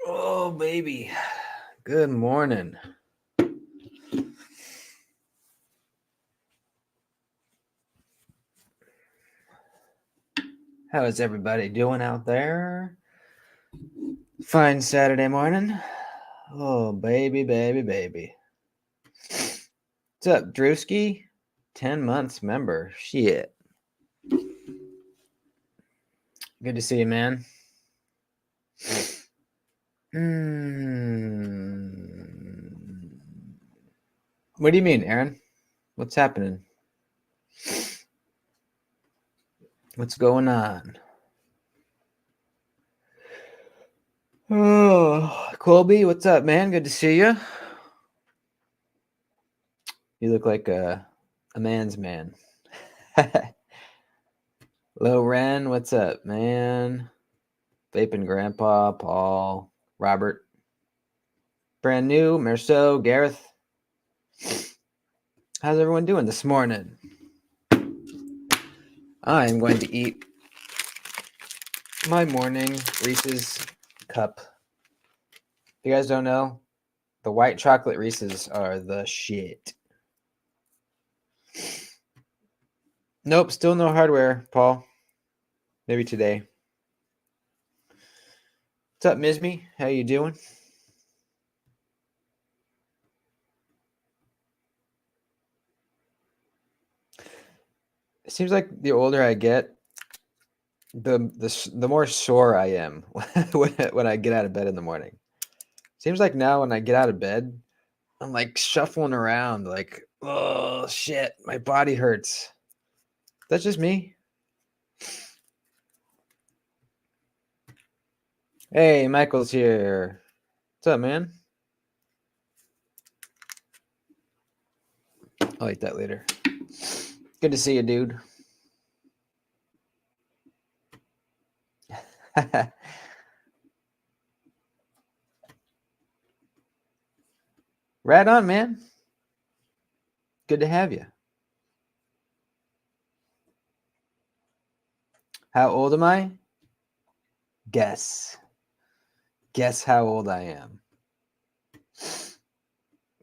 Oh, baby. Good morning. How is everybody doing out there? Fine Saturday morning. Oh, baby, baby, baby. What's up, Drewski? 10 months member. Shit. Good to see you, man. What do you mean, Aaron? What's happening? What's going on? Oh, Colby, what's up, man? Good to see you. You look like a man's man. Low Ren, what's up, man? Vaping Grandpa, Paul, Robert. Brand new, Merceau, Gareth. How's everyone doing this morning? I'm going to eat my morning Reese's cup. If you guys don't know, the white chocolate Reese's are the shit. Nope, still no hardware, Paul. Maybe today. What's up, Mismy? How you doing? It seems like the older I get, the more sore I am when I get out of bed in the morning. Seems like now when I get out of bed, I'm like shuffling around, like, oh shit, my body hurts. That's just me. Hey, Michael's here. What's up, man? I'll eat that later. Good to see you, dude. Right on, man. Good to have you. How old am I? Guess. Guess how old I am.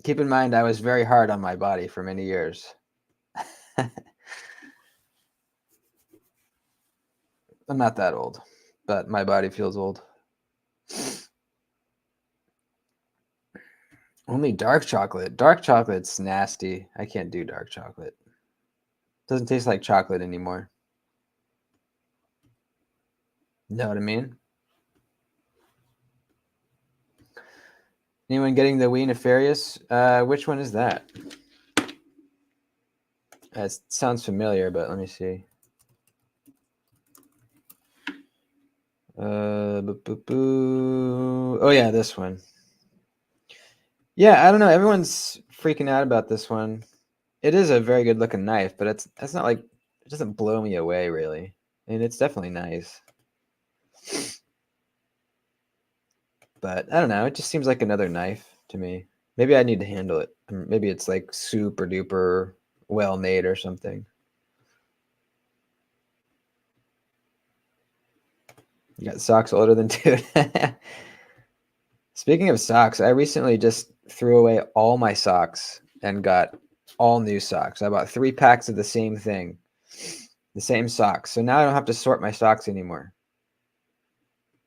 Keep in mind, I was very hard on my body for many years. I'm not that old, but my body feels old. Only dark chocolate. Dark chocolate's nasty. I can't do dark chocolate. Doesn't taste like chocolate anymore. Know what I mean? Anyone getting the Wii Nefarious? Which one is that? It sounds familiar, but let me see. Oh yeah, this one. Yeah, I don't know. Everyone's freaking out about this one. It is a very good looking knife, but it's not like it doesn't blow me away really. I mean, it's definitely nice. But I don't know. It just seems like another knife to me. Maybe I need to handle it. Maybe it's like super duper well made or something. You got socks older than dude. Speaking of socks, I recently just threw away all my socks and got all new socks. I bought 3 packs of the same thing, the same socks. So now I don't have to sort my socks anymore.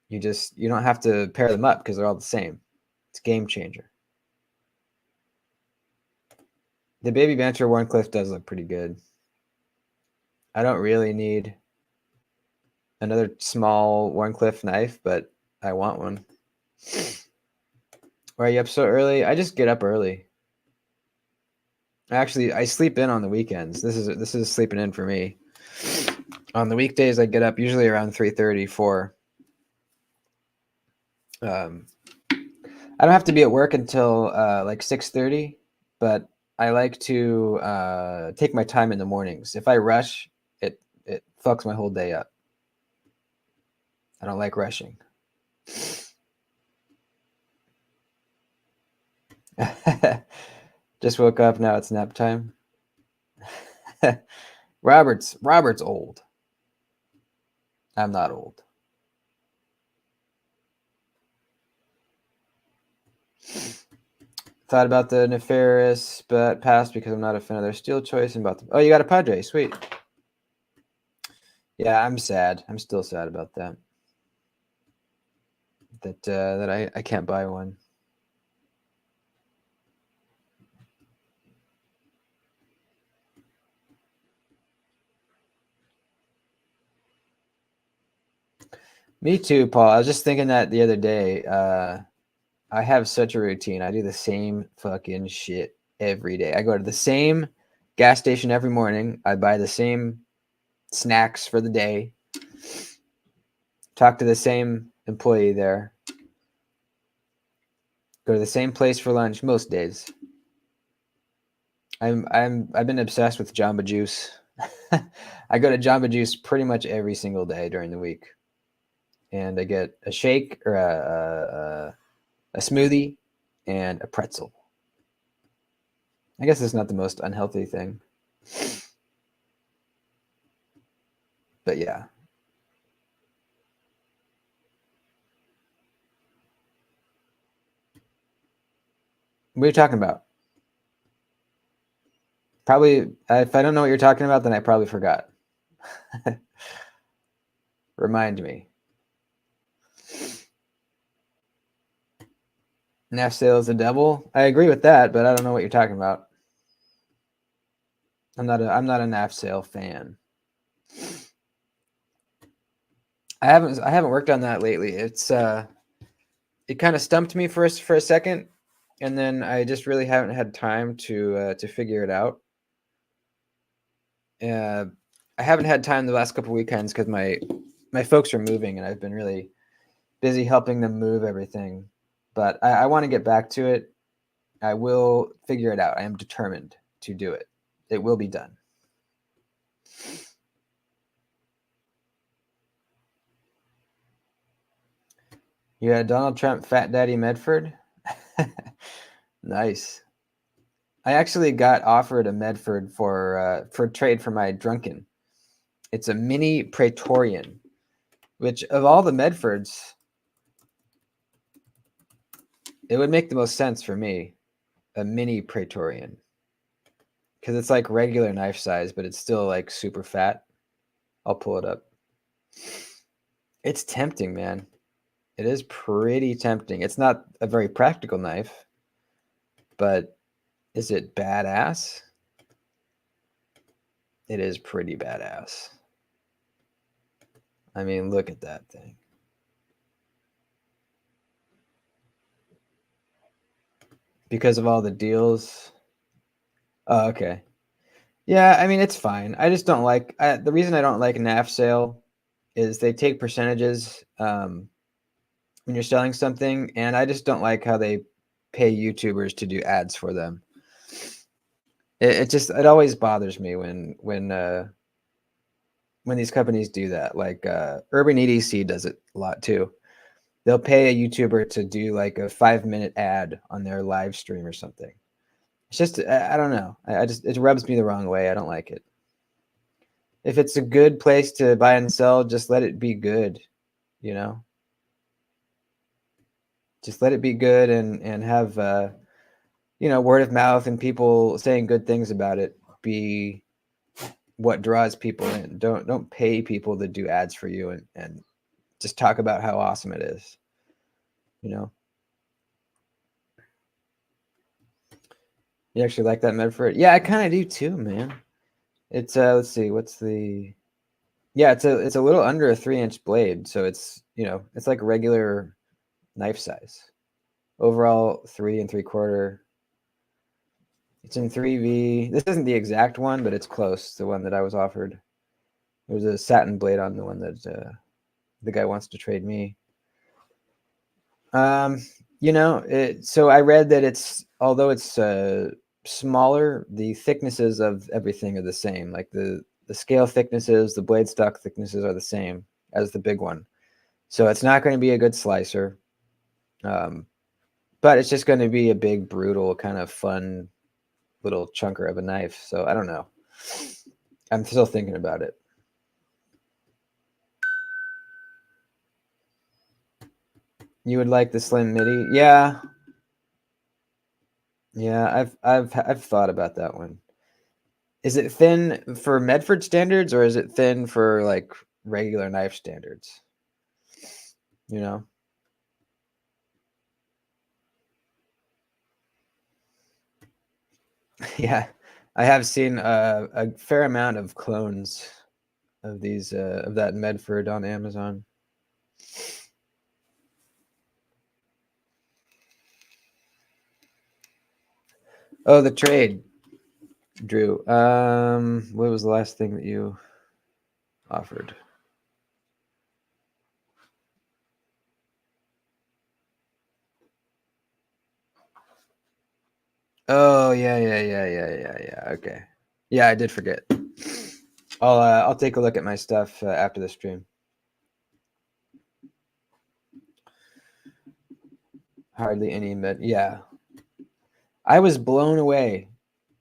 You don't have to pair them up because they're all the same. It's a game changer. The Baby Banter Warncliffe does look pretty good. I don't really need another small Warncliffe knife, but I want one. Why are you up so early? I just get up early. Actually, I sleep in on the weekends. This is sleeping in for me. On the weekdays, I get up usually around 3:30, 4. I don't have to be at work until like 6:30, but I like to take my time in the mornings. If I rush, it fucks my whole day up. I don't like rushing. Just woke up. Now it's nap time. Robert's old. I'm not old. Thought about the nefarious, but passed because I'm not a fan of their steel choice. And about the, oh, you got a Padre, sweet. Yeah, I'm sad. I'm still sad about that. That I can't buy one. Me too, Paul. I was just thinking that the other day. I have such a routine. I do the same fucking shit every day. I go to the same gas station every morning. I buy the same snacks for the day. Talk to the same employee there. Go to the same place for lunch most days. I've been obsessed with Jamba Juice. I go to Jamba Juice pretty much every single day during the week, and I get a shake or a smoothie and a pretzel. I guess it's not the most unhealthy thing, but yeah. What are you talking about? Probably, if I don't know what you're talking about, then I probably forgot. Remind me. NAF sale is the devil. I agree with that, but I don't know what you're talking about. I'm not a NAF sale fan. I haven't worked on that lately. It's it kind of stumped me for a second, and then I just really haven't had time to figure it out. I haven't had time the last couple weekends because my folks are moving, and I've been really busy helping them move everything. But I want to get back to it. I will figure it out. I am determined to do it. It will be done. You had Donald Trump, Fat Daddy Medford. Nice. I actually got offered a Medford for trade for my Drunken. It's a mini Praetorian, which of all the Medfords, it would make the most sense for me. A mini Praetorian, because it's like regular knife size, but it's still like super fat. I'll pull it up. It's tempting, man. It is pretty tempting. It's not a very practical knife, but is it badass? It is pretty badass. I mean, look at that thing. Because of all the deals. Oh, okay. Yeah, I mean, it's fine. I just don't like the reason I don't like NAF sale is they take percentages when you're selling something, and I just don't like how they pay YouTubers to do ads for them. It always bothers me when these companies do that. Like Urban EDC does it a lot too. They'll pay a YouTuber to do like a 5-minute ad on their live stream or something. It's just I don't know. I just it rubs me the wrong way. I don't like it. If it's a good place to buy and sell, just let it be good, you know. Just let it be good and have word of mouth and people saying good things about it be what draws people in. Don't pay people to do ads for you and just talk about how awesome it is. You know. You actually like that Medford? Yeah, I kind of do too, man. It's let's see, what's the yeah, it's a little under a 3-inch blade, so it's like regular knife size. Overall 3 3/4. It's in 3V. This isn't the exact one, but it's close. The one that I was offered. There's a satin blade on the one that the guy wants to trade me. So I read that although it's smaller, the thicknesses of everything are the same. Like the scale thicknesses, the blade stock thicknesses are the same as the big one. So it's not going to be a good slicer. But it's just going to be a big, brutal, kind of fun little chunker of a knife. So I don't know. I'm still thinking about it. You would like the slim MIDI? Yeah. Yeah, I've thought about that one. Is it thin for Medford standards or is it thin for like regular knife standards? You know? Yeah. I have seen a fair amount of clones of these of that Medford on Amazon. Oh, the trade, Drew. What was the last thing that you offered? Oh yeah. Okay. Yeah, I did forget. I'll take a look at my stuff after the stream. Hardly any med. Yeah, I was blown away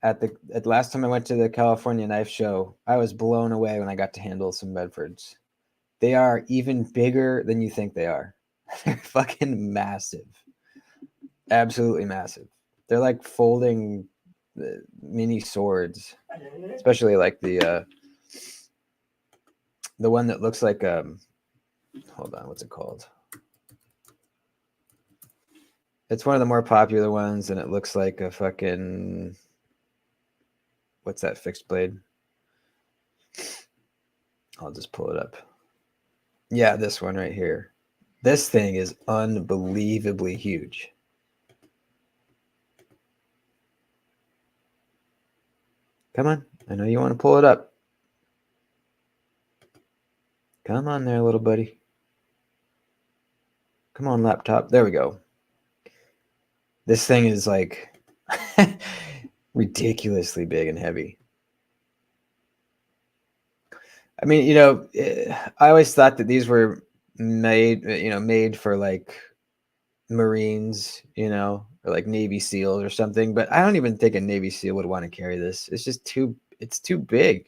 at last time I went to the California Knife Show. I was blown away when I got to handle some Medfords. They are even bigger than you think they are. They're fucking massive, absolutely massive. They're like folding mini swords, especially like the one that looks like hold on, what's it called? It's one of the more popular ones, and it looks like a fucking what's that fixed blade? I'll just pull it up. Yeah, this one right here. This thing is unbelievably huge. Come on. I know you want to pull it up. Come on there, little buddy. Come on, laptop. There we go. This thing is like ridiculously big and heavy. I mean, I always thought that these were made for like Marines, or like Navy SEALs or something. But I don't even think a Navy SEAL would want to carry this. It's too big.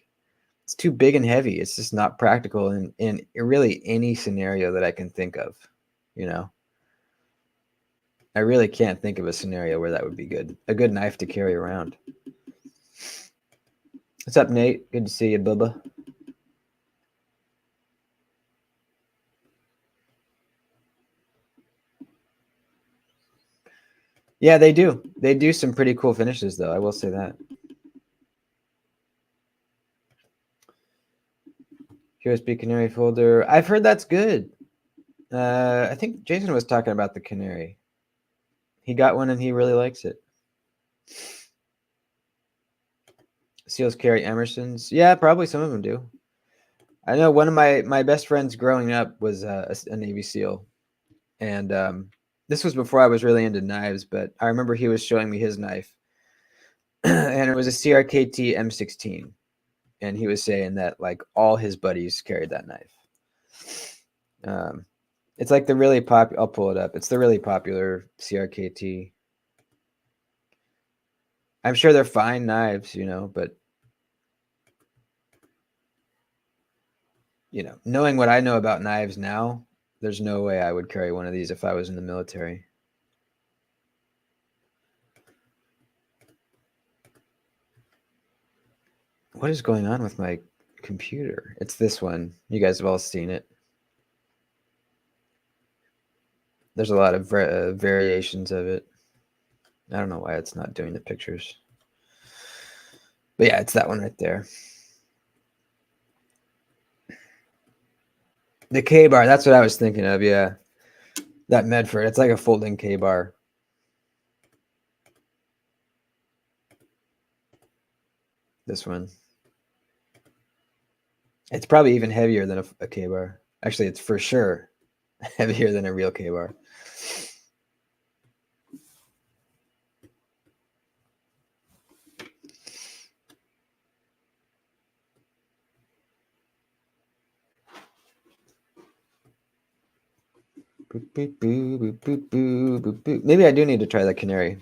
It's too big and heavy. It's just not practical in really any scenario that I can think of. You know, I really can't think of a scenario where that would be good. A good knife to carry around. What's up, Nate? Good to see you, Bubba. Yeah, they do. They do some pretty cool finishes, though. I will say that. USB Canary folder. I've heard that's good. I think Jason was talking about the Canary. He got one and he really likes it. Seals carry Emersons. Yeah, probably some of them do. I know one of my best friends growing up was a Navy SEAL, and this was before I was really into knives. But I remember he was showing me his knife, and it was a CRKT M16, and he was saying that like all his buddies carried that knife. It's like the really popular. I'll pull it up. It's the really popular CRKT. I'm sure they're fine knives, but knowing what I know about knives now, there's no way I would carry one of these if I was in the military. What is going on with my computer? It's this one. You guys have all seen it. There's a lot of variations of it. I don't know why it's not doing the pictures. But yeah, it's that one right there. The K-bar, that's what I was thinking of, yeah. That Medford, it's like a folding K-bar. This one. It's probably even heavier than a K-bar. Actually, it's for sure heavier than a real K-bar. Maybe I do need to try the Canary.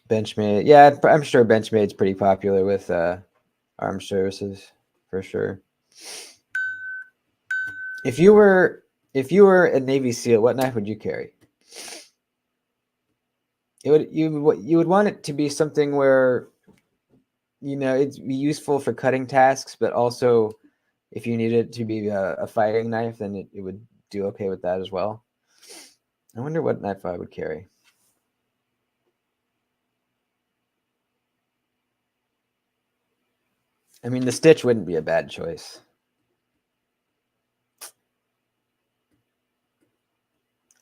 Benchmade. Yeah, I'm sure Benchmade's pretty popular with armed services. for sure. If you were a Navy SEAL, what knife would you carry? You would want it to be something where it'd be useful for cutting tasks, but also if you need it to be a fighting knife, then it would do okay with that as well. I wonder what knife I would carry. I mean, the Stitch wouldn't be a bad choice.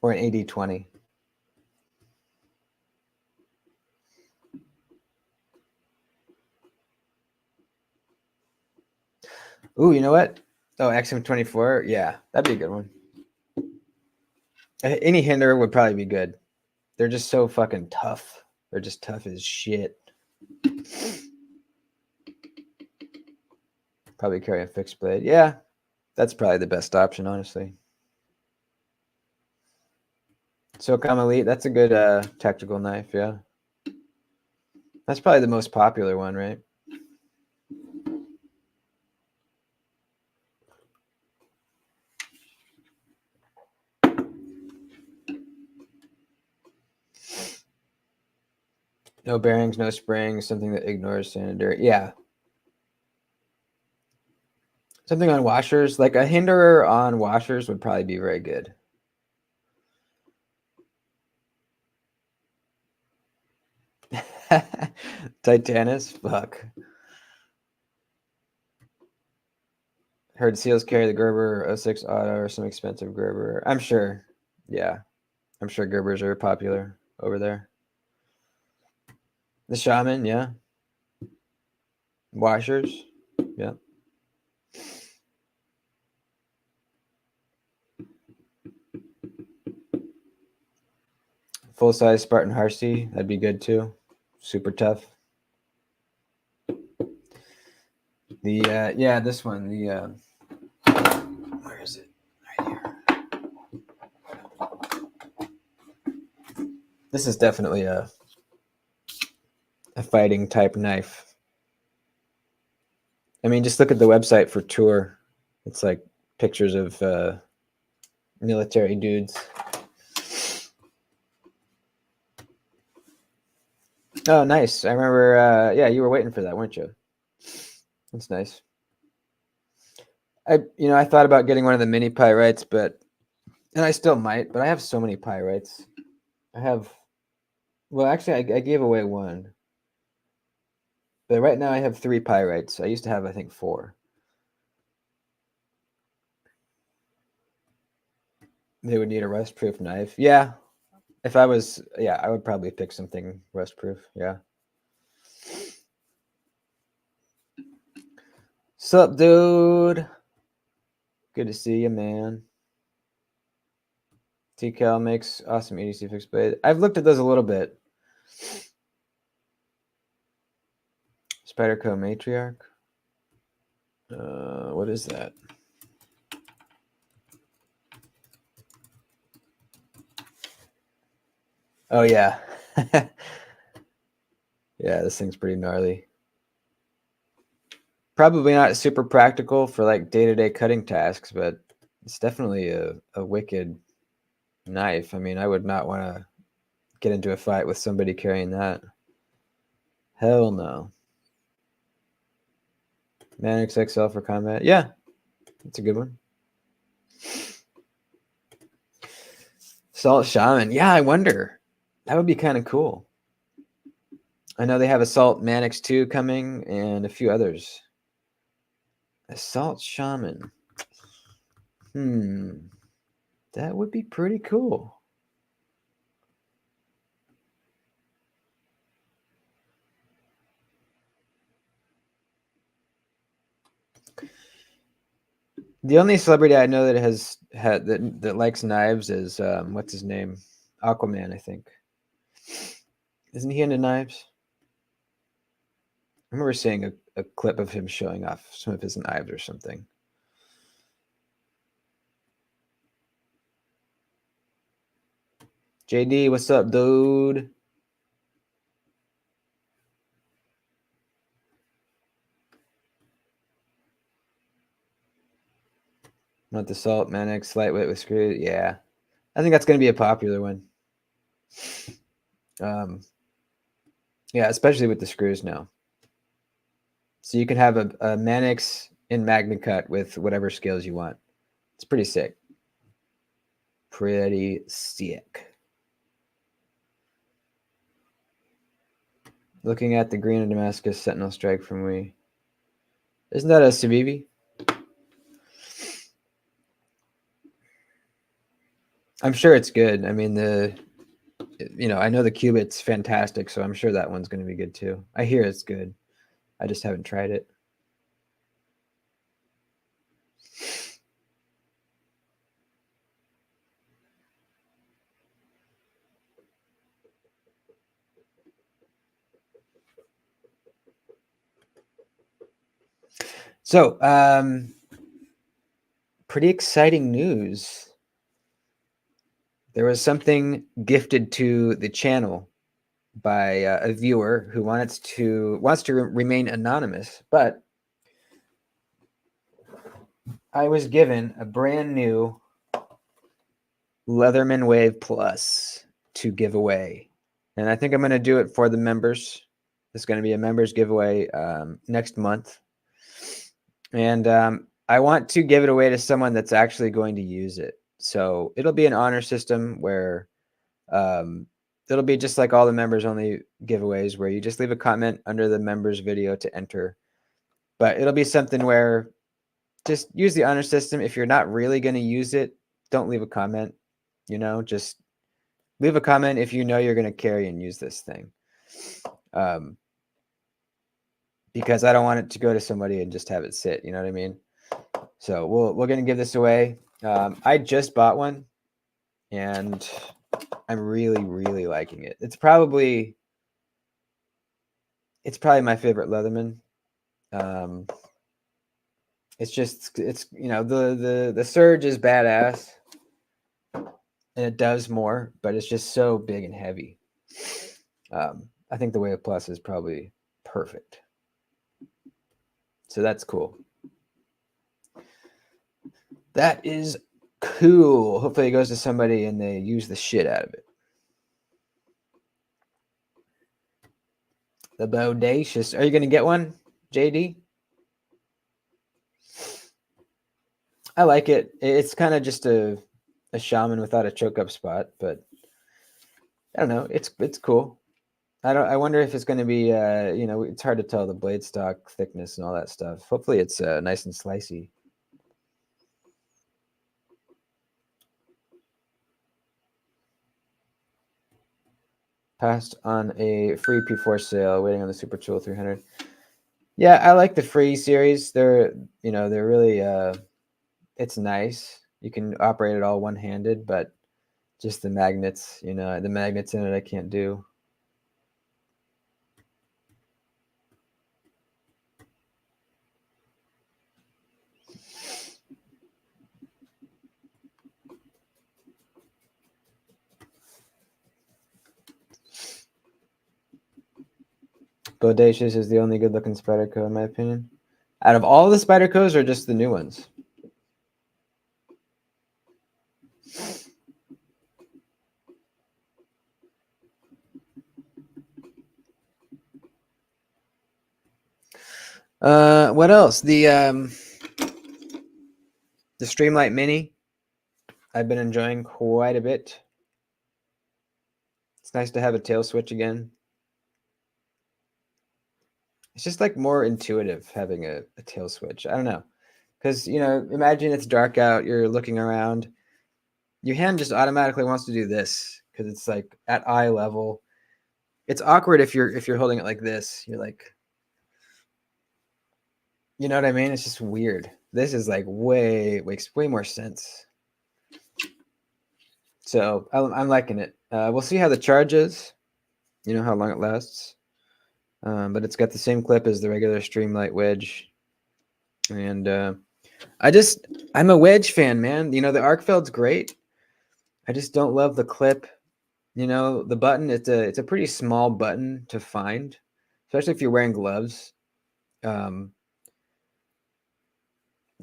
Or an 80-20. Ooh, you know what? Oh, XM24? Yeah, that'd be a good one. Any Hinder would probably be good. They're just so fucking tough. They're just tough as shit. Probably carry a fixed blade. Yeah, that's probably the best option, honestly. SOCOM Elite, that's a good tactical knife, yeah. That's probably the most popular one, right? No bearings, no springs, something that ignores standard. Yeah. Something on washers, like a Hinderer on washers would probably be very good. Titanus, fuck. Heard SEALs carry the Gerber 06 Auto or some expensive Gerber. I'm sure. Yeah. I'm sure Gerbers are popular over there. The Shaman, yeah. Washers, yeah. Full size Spartan Harsey, that'd be good too. Super tough. The yeah, this one. The where is it? Right here. This is definitely a fighting type knife. I mean, just look at the website for Tour. It's like pictures of military dudes. Oh, nice. I remember. Yeah, you were waiting for that, weren't you? That's nice. I thought about getting one of the mini pyrites, and I still might, but I have so many pyrites. I have. Well, actually, I gave away one, but right now I have 3 pyrites. I used to have, I think, 4. They would need a rust-proof knife. Yeah, if I was, yeah, I would probably pick something rust-proof. Yeah. Sup, dude? Good to see you, man. TCal makes awesome EDC fixed blade. I've looked at those a little bit. Spyderco Matriarch. What is that? Oh yeah. Yeah, this thing's pretty gnarly. Probably not super practical for like day-to-day cutting tasks, but it's definitely a wicked knife. I mean, I would not want to get into a fight with somebody carrying that. Hell no. Manix XL for combat. Yeah, that's a good one. Assault Shaman. Yeah, I wonder. That would be kind of cool. I know they have Assault Manix 2 coming and a few others. Assault Shaman. That would be pretty cool. The only celebrity I know that has had that likes knives is what's his name? Aquaman, I think. Isn't he into knives? I remember seeing a clip of him showing off some of his knives or something. JD, what's up, dude? Not the Salt Manix lightweight with screws. Yeah, I think that's going to be a popular one. Yeah, especially with the screws now. So you can have a Manix in MagnaCut with whatever scales you want. It's pretty sick. Pretty sick. Looking at the green of Damascus Sentinel Strike from we. Isn't that a Civivi? I'm sure it's good. I mean, I know the Cubit's fantastic, so I'm sure that one's going to be good too. I hear it's good. I just haven't tried it. So, pretty exciting news. There was something gifted to the channel by a viewer who wants to remain anonymous, but I was given a brand new Leatherman Wave Plus to give away, and I think I'm going to do it for the members. It's going to be a members giveaway next month, and I want to give it away to someone that's actually going to use it. So it'll be an honor system where it'll be just like all the members only giveaways, where you just leave a comment under the members video to enter. But it'll be something where just use the honor system. If you're not really going to use it, don't leave a comment. Just leave a comment if you know you're going to carry and use this thing. Because I don't want it to go to somebody and just have it sit. You know what I mean? So we're going to give this away. I just bought one, and I'm really, really liking it. It's probably my favorite Leatherman. It's the Surge is badass, and it does more, but it's just so big and heavy. I think the Wave Plus is probably perfect. So that's cool. That is cool. Hopefully it goes to somebody and they use the shit out of it. The Bodacious. Are you going to get one, JD? I like it. It's kind of just a shaman without a choke up spot, but I don't know. It's cool. I wonder if it's going to be it's hard to tell the blade stock thickness and all that stuff. Hopefully it's nice and slicey. Passed on a free P4 sale, waiting on the Super Tool 300. Yeah, I like the free series. They're really it's nice. You can operate it all one-handed, but just the magnets, the magnets in it I can't do. Bodacious is the only good-looking Spyderco in my opinion. Out of all the Spydercos, or just the new ones? What else? The Streamlight Mini, I've been enjoying quite a bit. It's nice to have a tail switch again. It's just like more intuitive having a tail switch. I don't know. Because, imagine it's dark out, you're looking around. Your hand just automatically wants to do this because it's like at eye level. It's awkward if you're holding it like this. You're like, you know what I mean? It's just weird. This is like makes way more sense. So I'm liking it. We'll see how the charge is. How long it lasts. But it's got the same clip as the regular Streamlight wedge. And I'm a wedge fan, man. The Arcfeld's great. I just don't love the clip. The button, it's a pretty small button to find, especially if you're wearing gloves. The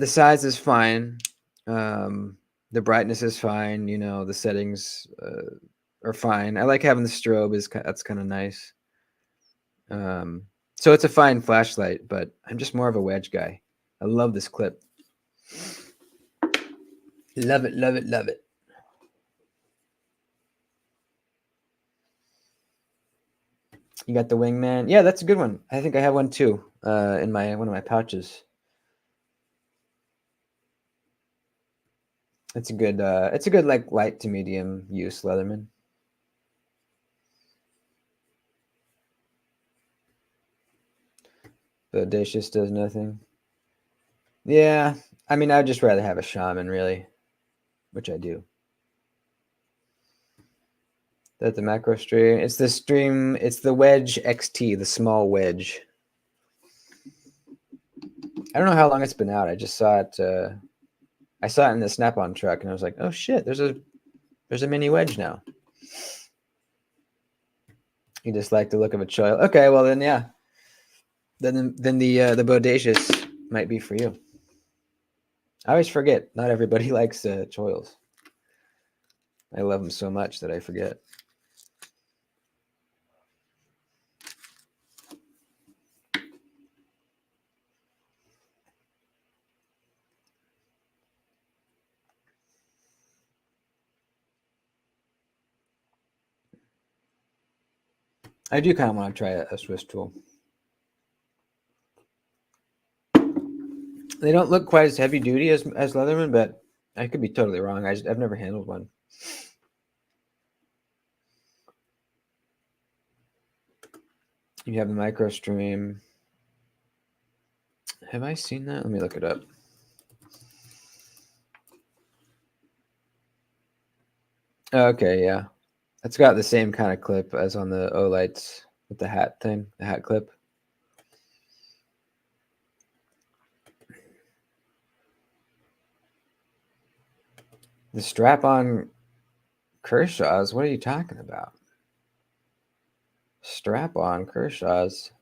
size is fine. The brightness is fine. You know, the settings are fine. I like having the strobe. That's kind of nice. So it's a fine flashlight, but I'm just more of a wedge guy. I love this clip. Love it, love it, love it. You got the Wingman. Yeah, that's a good one. I think I have one too in one of my pouches. It's a good like light to medium use Leatherman. But Audacious does nothing. Yeah, I mean, I'd just rather have a shaman, really, which I do. That's the macro stream. It's the stream. It's the Wedge XT, the small wedge. I don't know how long it's been out. I just saw it. I saw it in the Snap-on truck, and I was like, "Oh shit! There's a mini wedge now." You just like the look of a choil. Okay, well then, yeah. Then the Bodacious might be for you. I always forget. Not everybody likes choils. I love them so much that I forget. I do kind of want to try a Swiss tool. They don't look quite as heavy duty as Leatherman, but I could be totally wrong. I've never handled one. You have the micro stream. Have I seen that? Let me look it up. Okay, yeah. It's got the same kind of clip as on the Olights with the hat thing, the hat clip. The strap-on Kershaw's? What are you talking about? Strap-on Kershaw's?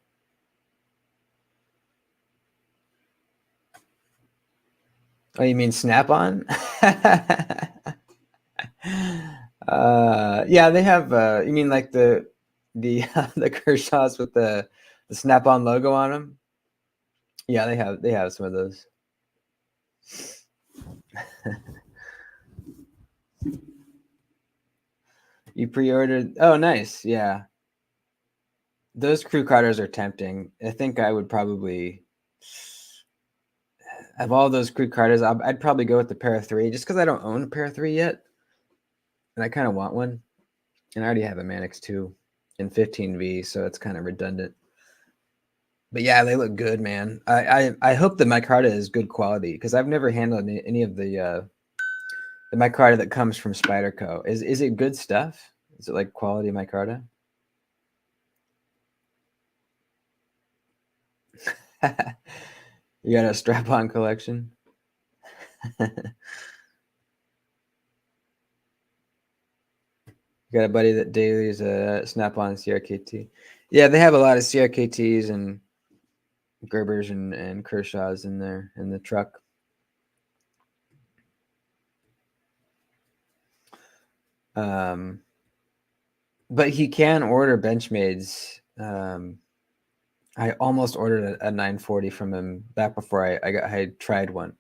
Oh, you mean Snap-on? Yeah, they have. You mean like the the Kershaw's with the Snap-on logo on them? Yeah, they have some of those. You pre-ordered? Oh, nice. Yeah, those crew cutters are tempting. I think I would probably, of all those crew cutters, I'd probably go with the Para 3 just because I don't own a Para 3 yet, and I kind of want one. And I already have a Manix 2 in 15V, so it's kind of redundant. But yeah, they look good, man. I hope the micarta is good quality because I've never handled any of the micarta that comes from Spyderco. Is it good stuff? Is it like quality micarta? You got a strap-on collection? You got a buddy that daily is a Snap-on CRKT. Yeah, they have a lot of CRKTs and Gerbers and Kershaws in there in the truck. But he can order Benchmades. I almost ordered a 940 from him back before I tried one.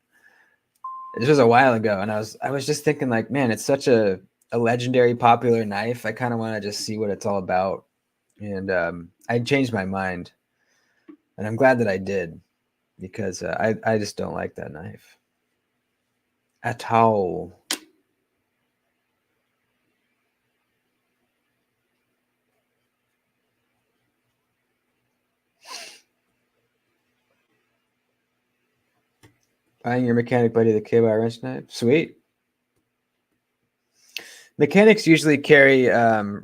This was a while ago, and I was just thinking like, man, it's such a legendary popular knife. I kind of want to just see what it's all about. And I changed my mind, and I'm glad that I did because I just don't like that knife at all. Buying your mechanic buddy the KY wrench knife, sweet. Mechanics usually carry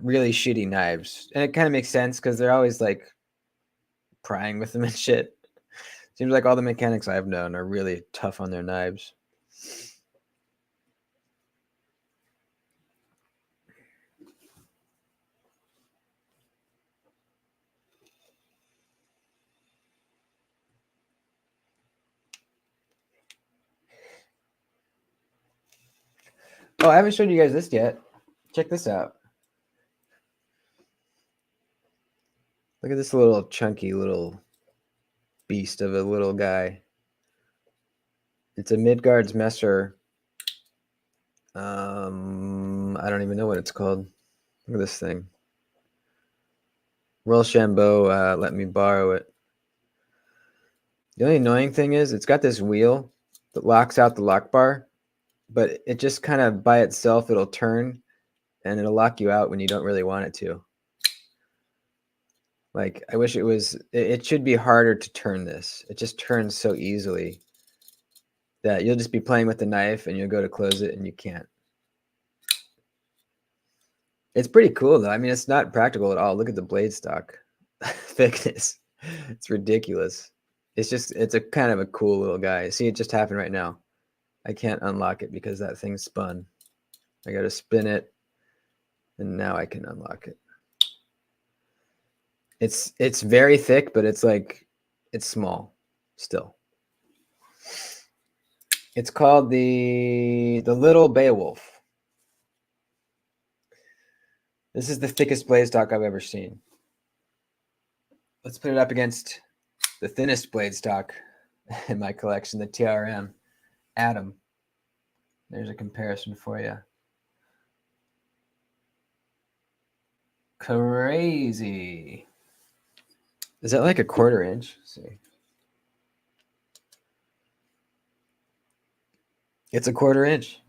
really shitty knives, and it kind of makes sense because they're always like prying with them and shit. Seems like all the mechanics I've known are really tough on their knives. Oh, I haven't showed you guys this yet. Check this out. Look at this little chunky little beast of a little guy. It's a Midgard's Messer. I don't even know what it's called. Look at this thing. Rochambeau let me borrow it. The only annoying thing is it's got this wheel that locks out the lock bar, but it just kind of by itself, it'll turn and it'll lock you out when you don't really want it to. Like, I wish it should be harder to turn this. It just turns so easily that you'll just be playing with the knife and you'll go to close it and you can't. It's pretty cool though. I mean, it's not practical at all. Look at the blade stock thickness. It's ridiculous. It's a kind of a cool little guy. See, it just happened right now. I can't unlock it because that thing spun. I got to spin it and now I can unlock it. It's very thick, but it's small still. It's called the Little Beowulf. This is the thickest blade stock I've ever seen. Let's put it up against the thinnest blade stock in my collection, the TRM Atom. There's a comparison for you. Crazy. Is that like a 1/4 inch? Let's see. It's a 1/4 inch.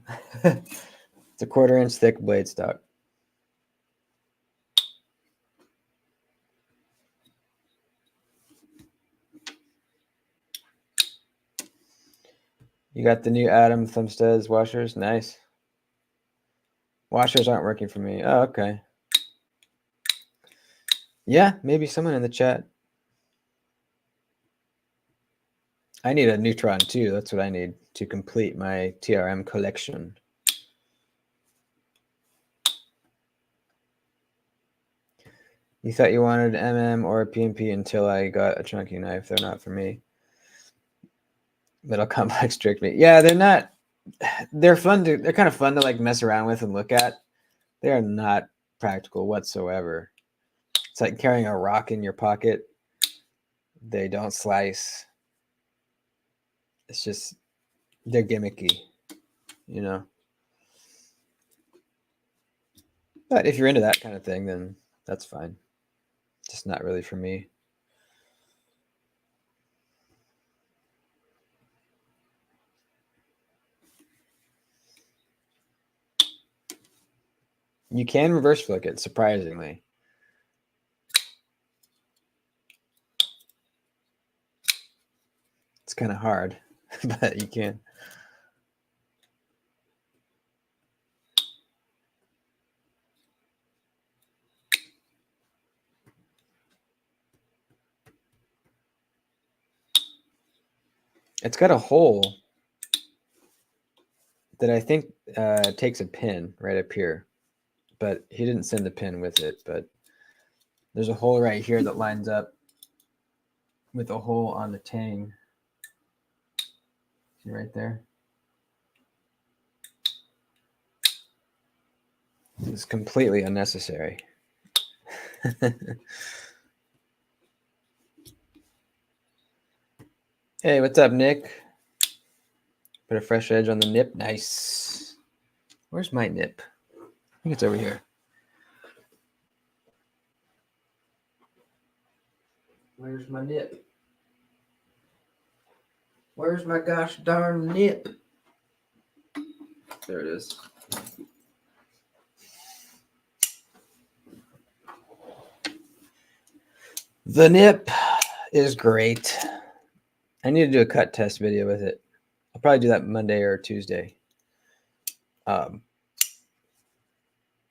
It's a 1/4 inch thick blade stock. You got the new Atom Thumbstuds washers? Nice. Washers aren't working for me. Oh, okay. Yeah, maybe someone in the chat. I need a Neutron too. That's what I need to complete my TRM collection. You thought you wanted an MM or a PMP until I got a chunky knife. They're not for me. Metal complex tricked me. Yeah, they're not. They're fun to. They're kind of fun to like mess around with and look at. They are not practical whatsoever. It's like carrying a rock in your pocket. They don't slice. It's just they're gimmicky, you know. But if you're into that kind of thing, then that's fine. Just not really for me. You can reverse flick it, surprisingly. It's kind of hard, but you can. It's got a hole that I think takes a pin right up here, but he didn't send the pin with it. But there's a hole right here that lines up with a hole on the tang. See right there? It's completely unnecessary. Hey, what's up, Nick? Put a fresh edge on the nip. Nice. Where's my nip? I think it's over here. Where's my nip? Where's my gosh darn nip? There it is. The nip is great. I need to do a cut test video with it. I'll probably do that Monday or Tuesday.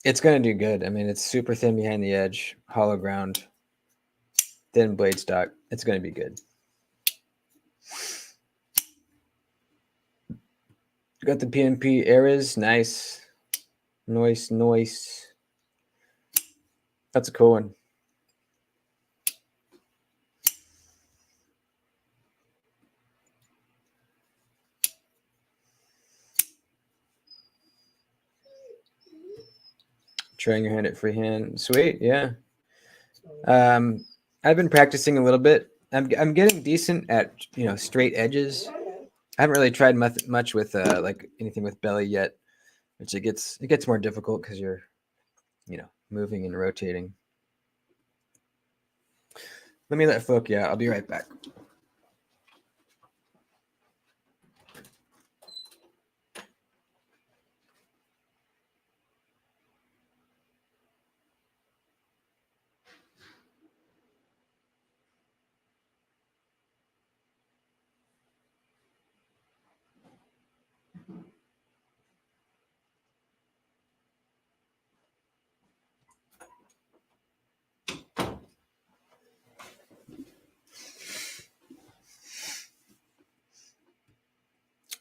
It's going to do good. I mean, it's super thin behind the edge, hollow ground, thin blade stock. It's going to be good. Got the PNP Eras. Nice. Noise. That's a cool one. Trying your hand at freehand. Sweet, yeah. I've been practicing a little bit. I'm getting decent at straight edges. I haven't really tried much with like anything with belly yet, which it gets more difficult because you're moving and rotating. Let me let folk. Yeah, I'll be right back.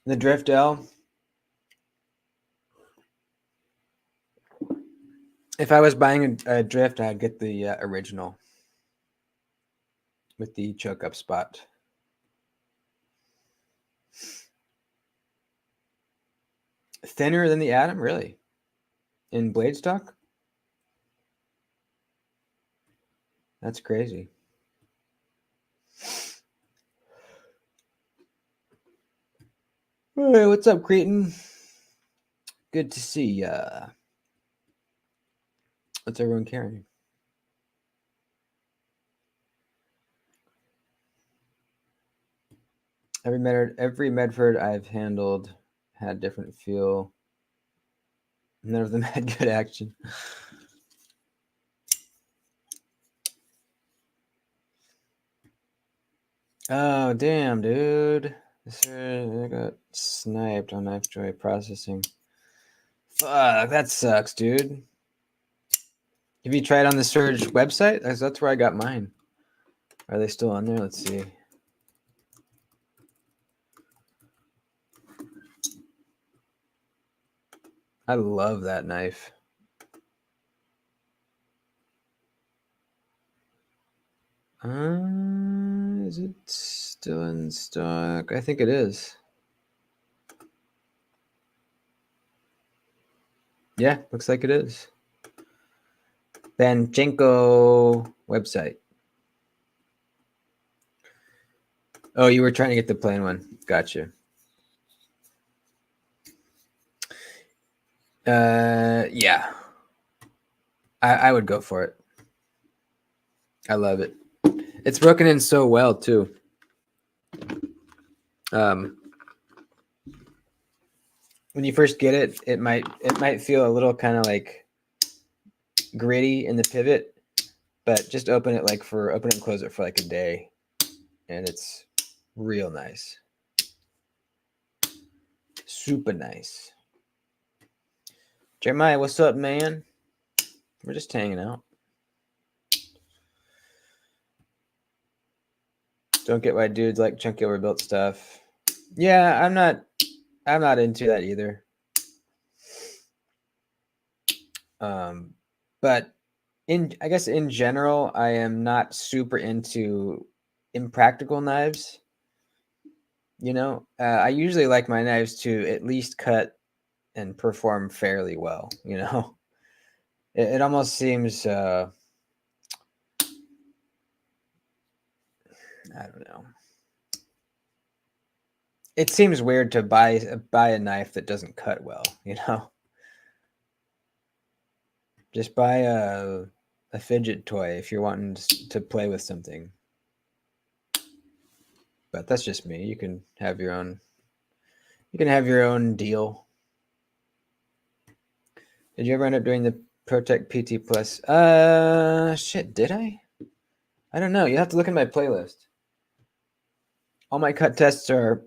The Drift L. If I was buying a Drift, I'd get the original with the choke up spot. Thinner than the Atom, really? In blade stock? That's crazy. Hey, what's up, Cretan? Good to see ya. What's everyone carrying? Every Medford I've handled had different feel. None of them had good action. Oh, damn, dude. I got sniped on Knife Joy processing. Fuck, that sucks, dude. Have you tried on the Surge website? That's where I got mine. Are they still on there? Let's see. I love that knife. Is it still in stock? I think it is. Yeah, looks like it is. Banchenko website. Oh, you were trying to get the plain one. Gotcha. Yeah. I would go for it. I love it. It's broken in so well too. When you first get it, it might feel a little kind of like gritty in the pivot, but just open and close it for like a day, and it's real nice. Super nice. Jeremiah, what's up, man? We're just hanging out. Don't get why dudes like chunky overbuilt stuff. Yeah, I'm not into that either. But I guess in general, I am not super into impractical knives. I usually like my knives to at least cut and perform fairly well. It almost seems I don't know. It seems weird to buy a knife that doesn't cut well. Just buy a fidget toy if you're wanting to play with something. But that's just me. You can have your own. You can have your own deal. Did you ever end up doing the Protect PT Plus? Shit, did I? I don't know. You have to look in my playlist. All my cut tests are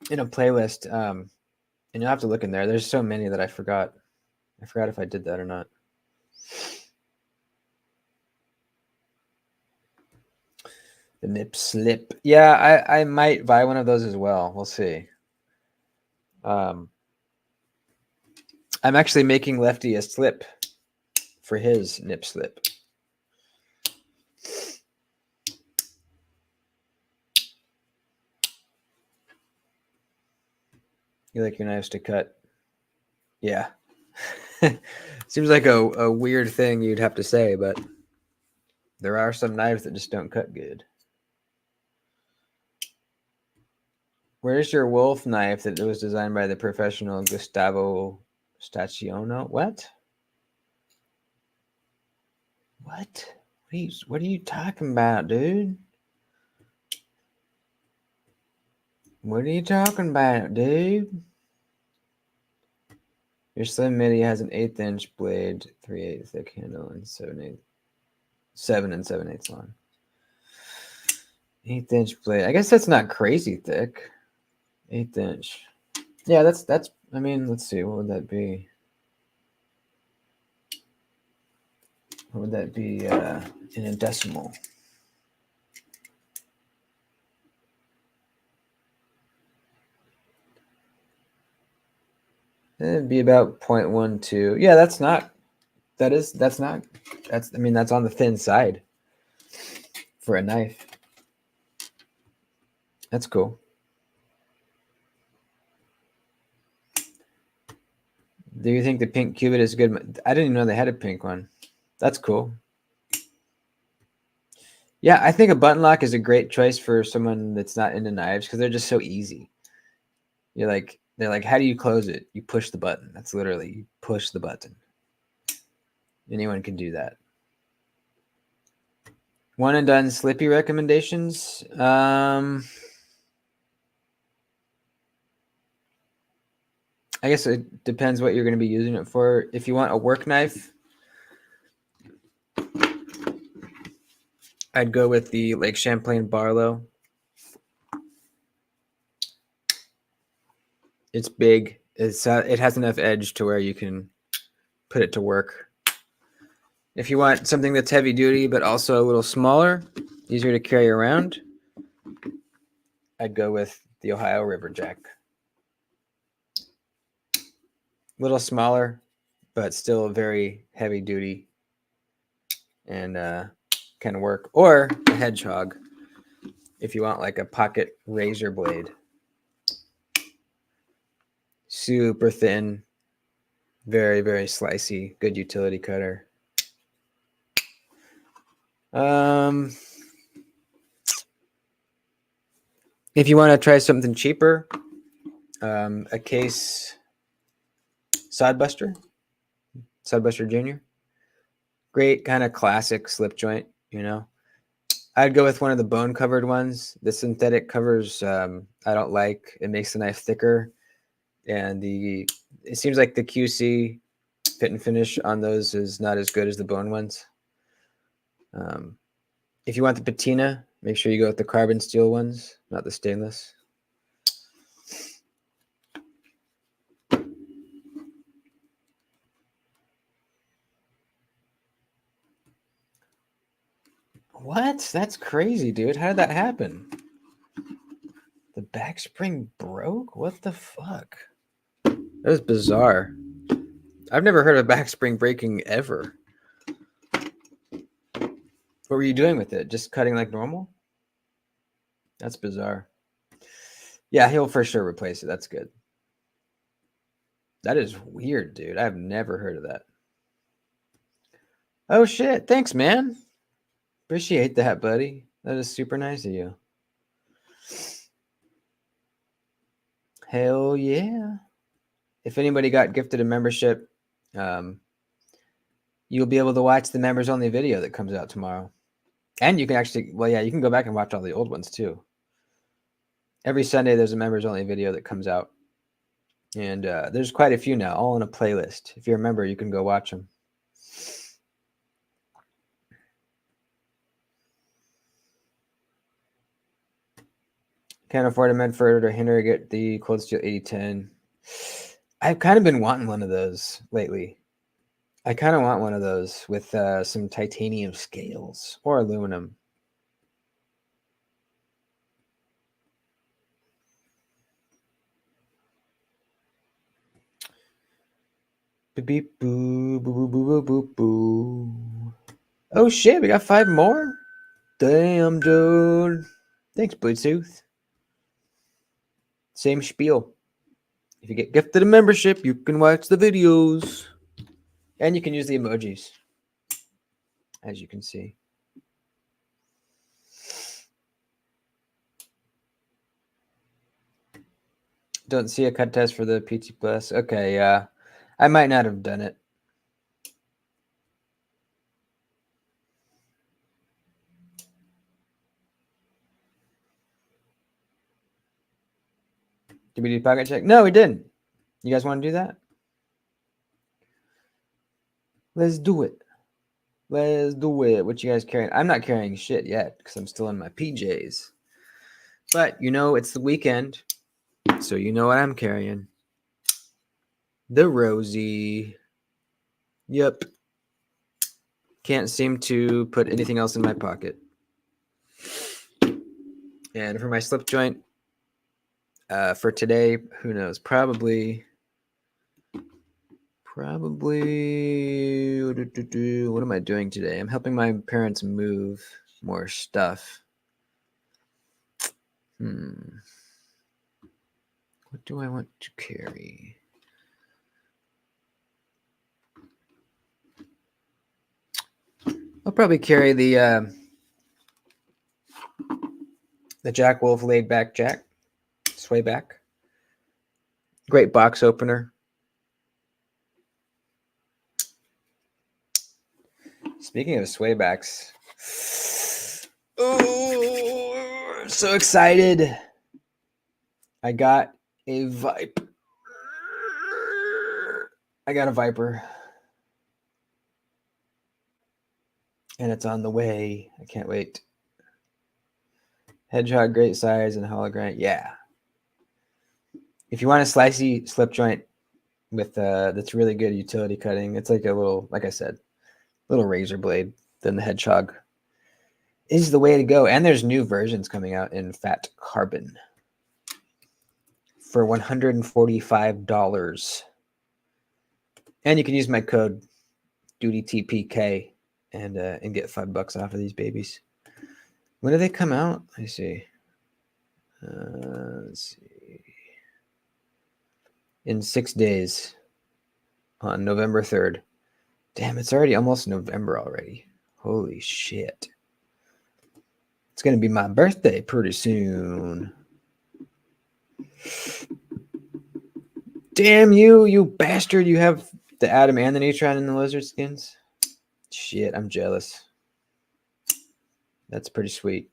in a playlist, and you'll have to look in there. There's so many that I forgot. I forgot if I did that or not. The nip slip. Yeah, I might buy one of those as well. We'll see. I'm actually making Lefty a slip for his nip slip. You like your knives to cut? Yeah. Seems like a weird thing you'd have to say, but there are some knives that just don't cut good. Where's your wolf knife that was designed by the professional Gustavo Staciono? What? What? What are you talking about, dude? What are you talking about, dude? Your Slim Midi has an 1/8 inch blade, 3/8 thick handle, and 7 and 7/8 long. 1/8 inch blade. I guess that's not crazy thick. 1/8 inch. Yeah, that's. I mean, let's see. What would that be? What would that be in a decimal? It'd be about 0.12. Yeah, that's not. That's not. That's. I mean, that's on the thin side for a knife. That's cool. Do you think the pink cubit is good? I didn't even know they had a pink one. That's cool. Yeah, I think a button lock is a great choice for someone that's not into knives because they're just so easy. They're like, how do you close it? You push the button. That's literally you push the button. Anyone can do that. One and done slippy recommendations. I guess it depends what you're going to be using it for. If you want a work knife, I'd go with the Lake Champlain Barlow. It's big. It has enough edge to where you can put it to work. If you want something that's heavy duty but also a little smaller, easier to carry around, I'd go with the Ohio River Jack. A little smaller, but still very heavy duty and can work. Or a Hedgehog if you want like a pocket razor blade. Super thin, very, very slicey, good utility cutter. If you want to try something cheaper, a Case Sodbuster Jr. Great kind of classic slip joint, you know. I'd go with one of the bone covered ones. The synthetic covers I don't like. It makes the knife thicker, and it seems like the QC fit and finish on those is not as good as the bone ones. If you want the patina, make sure you go with the carbon steel ones, not the stainless. What? That's crazy, dude. How did that happen? The back spring broke? What the fuck? That was bizarre. I've never heard of back spring breaking ever. What were you doing with it? Just cutting like normal? That's bizarre. Yeah, he'll for sure replace it. That's good. That is weird, dude. I've never heard of that. Oh, shit. Thanks, man. Appreciate that, buddy. That is super nice of you. Hell yeah. If anybody got gifted a membership, you'll be able to watch the members only video that comes out tomorrow. And you can actually, well, yeah, you can go back and watch all the old ones too. Every Sunday, there's a members only video that comes out. And there's quite a few now, all in a playlist. If you're a member, you can go watch them. Can't afford a Medford or Henry, get the Cold Steel 8010. I've kind of been wanting one of those lately. I kind of want one of those with some titanium scales or aluminum. Beep boo boo boo boo boo boo. Oh shit, we got 5 more? Damn, dude. Thanks, Bluetooth. Same spiel. If you get gifted a membership, you can watch the videos. And you can use the emojis, as you can see. Don't see a cut test for the PT Plus. Okay, yeah. I might not have done it. Did we do pocket check? No, we didn't. You guys want to do that? Let's do it. Let's do it. What you guys carrying? I'm not carrying shit yet because I'm still in my PJs. But you know, it's the weekend, so you know what I'm carrying. The Rosie. Yep. Can't seem to put anything else in my pocket. And for my slip joint, for today, who knows? Probably. What am I doing today? I'm helping my parents move more stuff. What do I want to carry? I'll probably carry the Jack Wolf Laid Back Jack. Sway back. Great box opener. Speaking of swaybacks, oh, I'm so excited. I got a Viper. And it's on the way. I can't wait. Hedgehog, great size and hologram. Yeah. If you want a slicey slip joint with that's really good utility cutting, it's like a little, like I said, little razor blade, then the Hedgehog is the way to go. And there's new versions coming out in fat carbon for $145. And you can use my code DoodyTPK and get $5 off of these babies. When do they come out? Let's see. In 6 days on November 3rd. Damn, it's already almost November already. Holy shit. It's going to be my birthday pretty soon. Damn you, you bastard. You have the Adam and the Neutron and the lizard skins? Shit, I'm jealous. That's pretty sweet.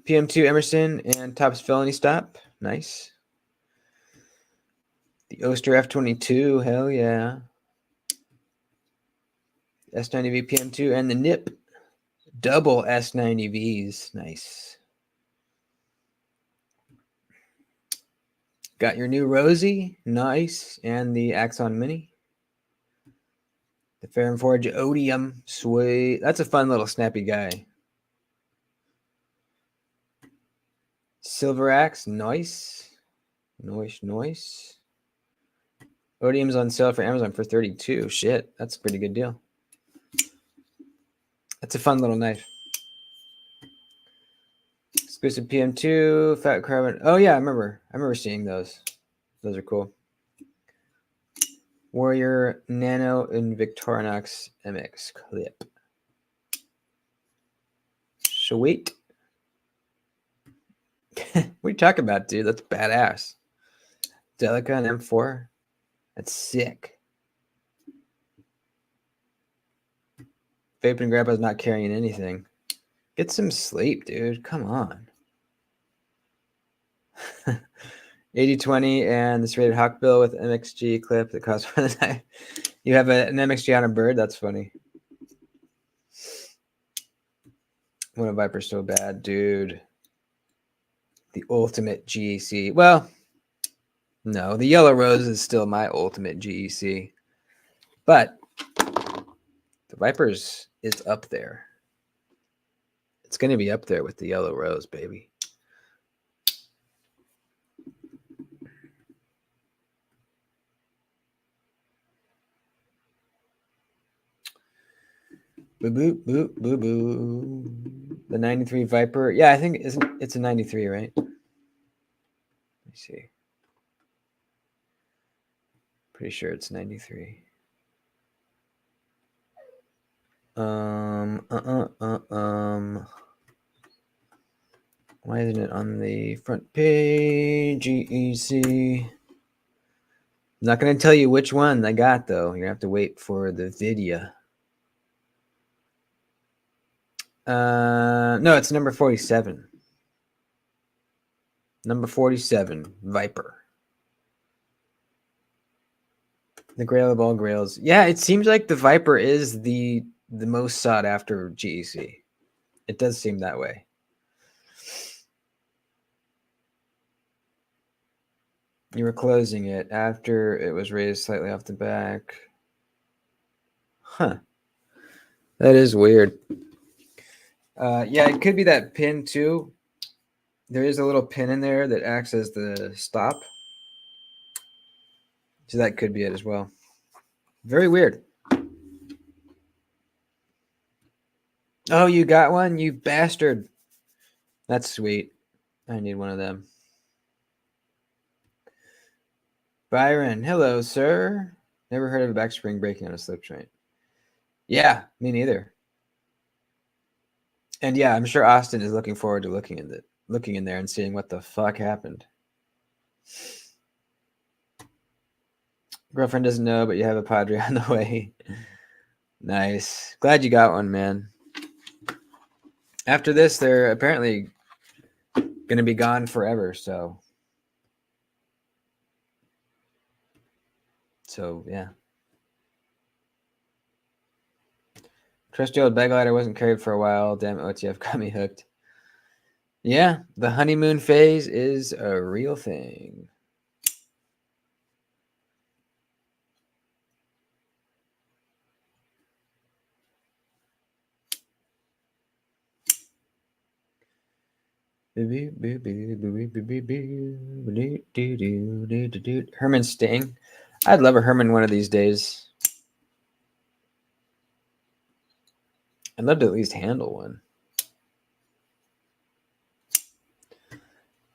PM2 Emerson and Topps Felony Stop. Nice. The Oster F22. Hell yeah. S90V PM2 and the NIP. Double S90Vs. Nice. Got your new Rosie. Nice. And the Axon Mini. The Fair and Forge Odium. Sweet. That's a fun little snappy guy. Silver Axe. Nice. Nice. Odium's on sale for Amazon for $32. Shit. That's a pretty good deal. That's a fun little knife. Exclusive PM2, fat carbon. Oh yeah, I remember seeing those. Those are cool. Warrior Nano and Victorinox MX clip. Sweet. What are you talking about, dude? That's badass. Delica and M4. That's sick. Vape and Grandpa's not carrying anything. Get some sleep, dude. Come on. 80-20 and this rated Hawkbill with MXG clip that costs for the knife. You have an MXG on a bird? That's funny. When a Viper's so bad, dude. The ultimate GEC. Well, no, the Yellow Rose is still my ultimate GEC. But the Vipers is up there. It's going to be up there with the Yellow Rose, baby. Boo, boo, boo, boo, boo. The 93 Viper. Yeah, I think it's a 93, right? me see. Pretty sure it's 93. Why isn't it on the front page? GEC. I'm not going to tell you which one I got, though. You're going to have to wait for the video. No, it's number 47. Number 47, Viper. The Grail of all grails. Yeah, it seems like the Viper is the most sought after GEC. It does seem that way. You were closing it after it was raised slightly off the back. Huh. That is weird. Yeah, it could be that pin too. There is a little pin in there that acts as the stop. So that could be it as well. Very weird. Oh, you got one? You bastard. That's sweet. I need one of them. Byron, hello, sir. Never heard of a back spring breaking on a slip joint. Yeah, me neither. And yeah, I'm sure Austin is looking forward to looking in there and seeing what the fuck happened. Girlfriend doesn't know, but you have a Padre on the way. Nice. Glad you got one, man. After this, they're apparently going to be gone forever, so yeah. Trusty old bag ladder wasn't carried for a while. Damn it, OTF got me hooked. Yeah, the honeymoon phase is a real thing. Herman Sting. I'd love a Herman one of these days. I'd love to at least handle one.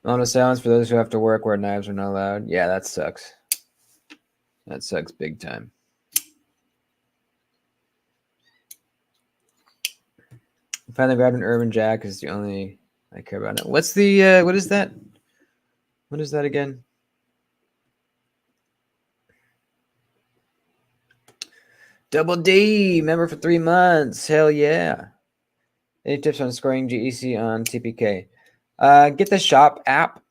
Auto silence for those who have to work where knives are not allowed. Yeah, that sucks. That sucks big time. Finally grabbed an Urban Jack is the only I care about it. What's the what is that? What is that again? Double D, member for 3 months. Hell yeah. Any tips on scoring GEC on TPK? Get the shop app.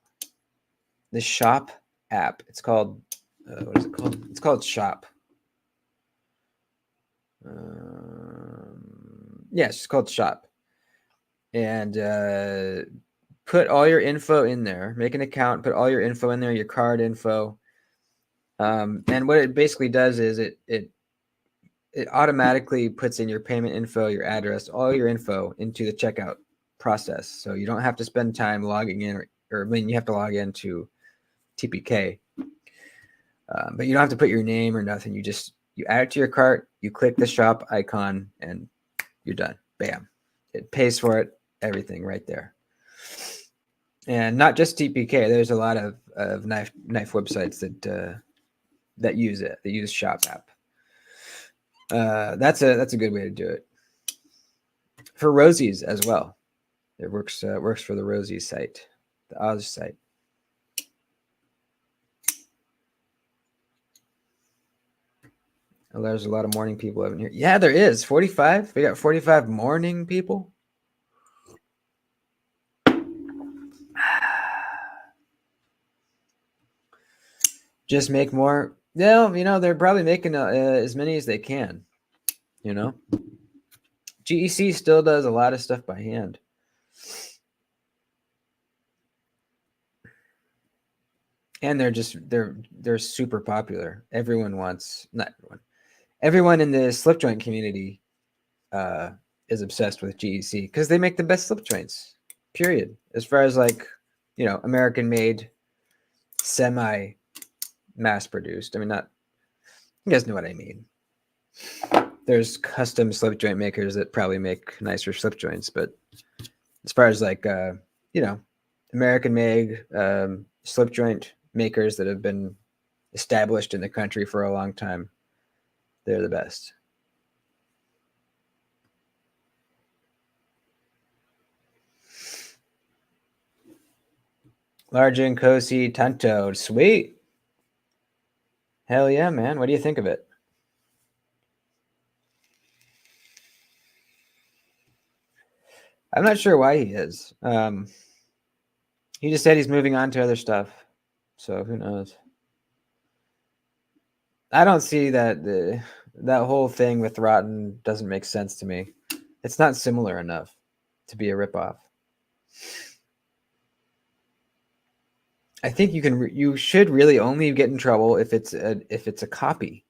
The shop app. It's called, what is it called? It's called Shop. Yeah, it's just called Shop. And put all your info in there. Make an account. Put all your info in there. Your card info. And what it basically does is it automatically puts in your payment info, your address, all your info into the checkout process. So you don't have to spend time logging in, or I mean, you have to log into TPK, but you don't have to put your name or nothing. You add it to your cart, you click the shop icon, and you're done. Bam. It pays for it, everything right there. And not just TPK. There's a lot of knife websites that use it. They use Shop app. That's a good way to do it. For Rosie's as well. It works for the Rosie's site, the Oz site. Oh, there's a lot of morning people over here. Yeah, there is. 45. We got 45 morning people. Just make more. Yeah, they're probably making as many as they can. GEC still does a lot of stuff by hand. And they're super popular. Everyone in the slip joint community is obsessed with GEC because they make the best slip joints, period. As far as American made, semi mass produced. I mean, not, you guys know what I mean. There's custom slip joint makers that probably make nicer slip joints, but as far as American made, slip joint makers that have been established in the country for a long time. They're the best. Largen Cosi Tanto. Sweet. Hell yeah, man. What do you think of it? I'm not sure why he is. He just said he's moving on to other stuff. So who knows? I don't see that that whole thing with Rotten doesn't make sense to me. It's not similar enough to be a ripoff. I think you should really only get in trouble if it's a copy.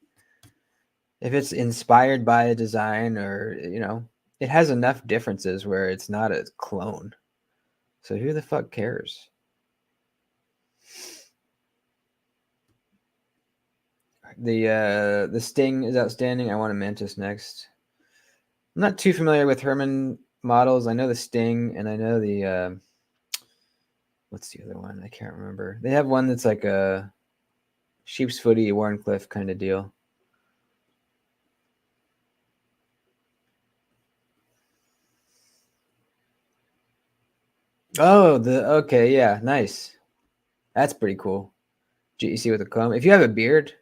If it's inspired by a design, or it has enough differences where it's not a clone. So who the fuck cares? The Sting is outstanding. I want a Mantis next. I'm not too familiar with Herman models. I know the Sting, and I know the what's the other one? I can't remember. They have one that's like a sheep's footy, Warncliffe kind of deal. Oh, okay, yeah, nice. That's pretty cool. GEC with a comb. If you have a beard,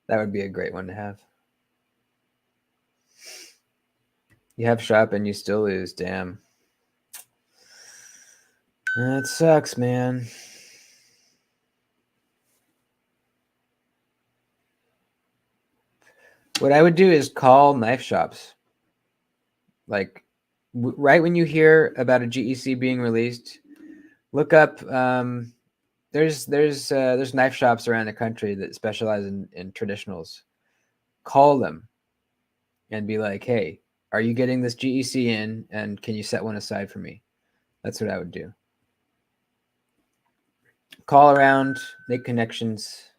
that would be a great one to have. You have shop and you still lose. Damn. That sucks, man. What I would do is call knife shops. Like right when you hear about a GEC being released, look up. There's knife shops around the country that specialize in traditionals. Call them and be like, hey, are you getting this GEC in, and can you set one aside for me? That's what I would do. Call around, make connections,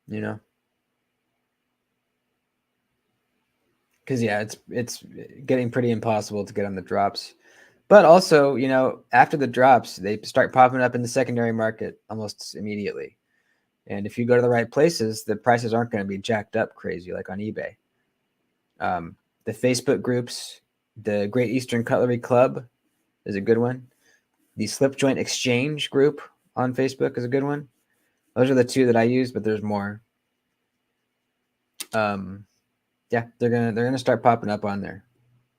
because yeah, it's getting pretty impossible to get on the drops. But also, after the drops, they start popping up in the secondary market almost immediately. And if you go to the right places, the prices aren't going to be jacked up crazy like on eBay. The Facebook groups, the Great Eastern Cutlery Club is a good one. The Slip Joint Exchange group on Facebook is a good one. Those are the two that I use, but there's more. Yeah, they're gonna start popping up on there.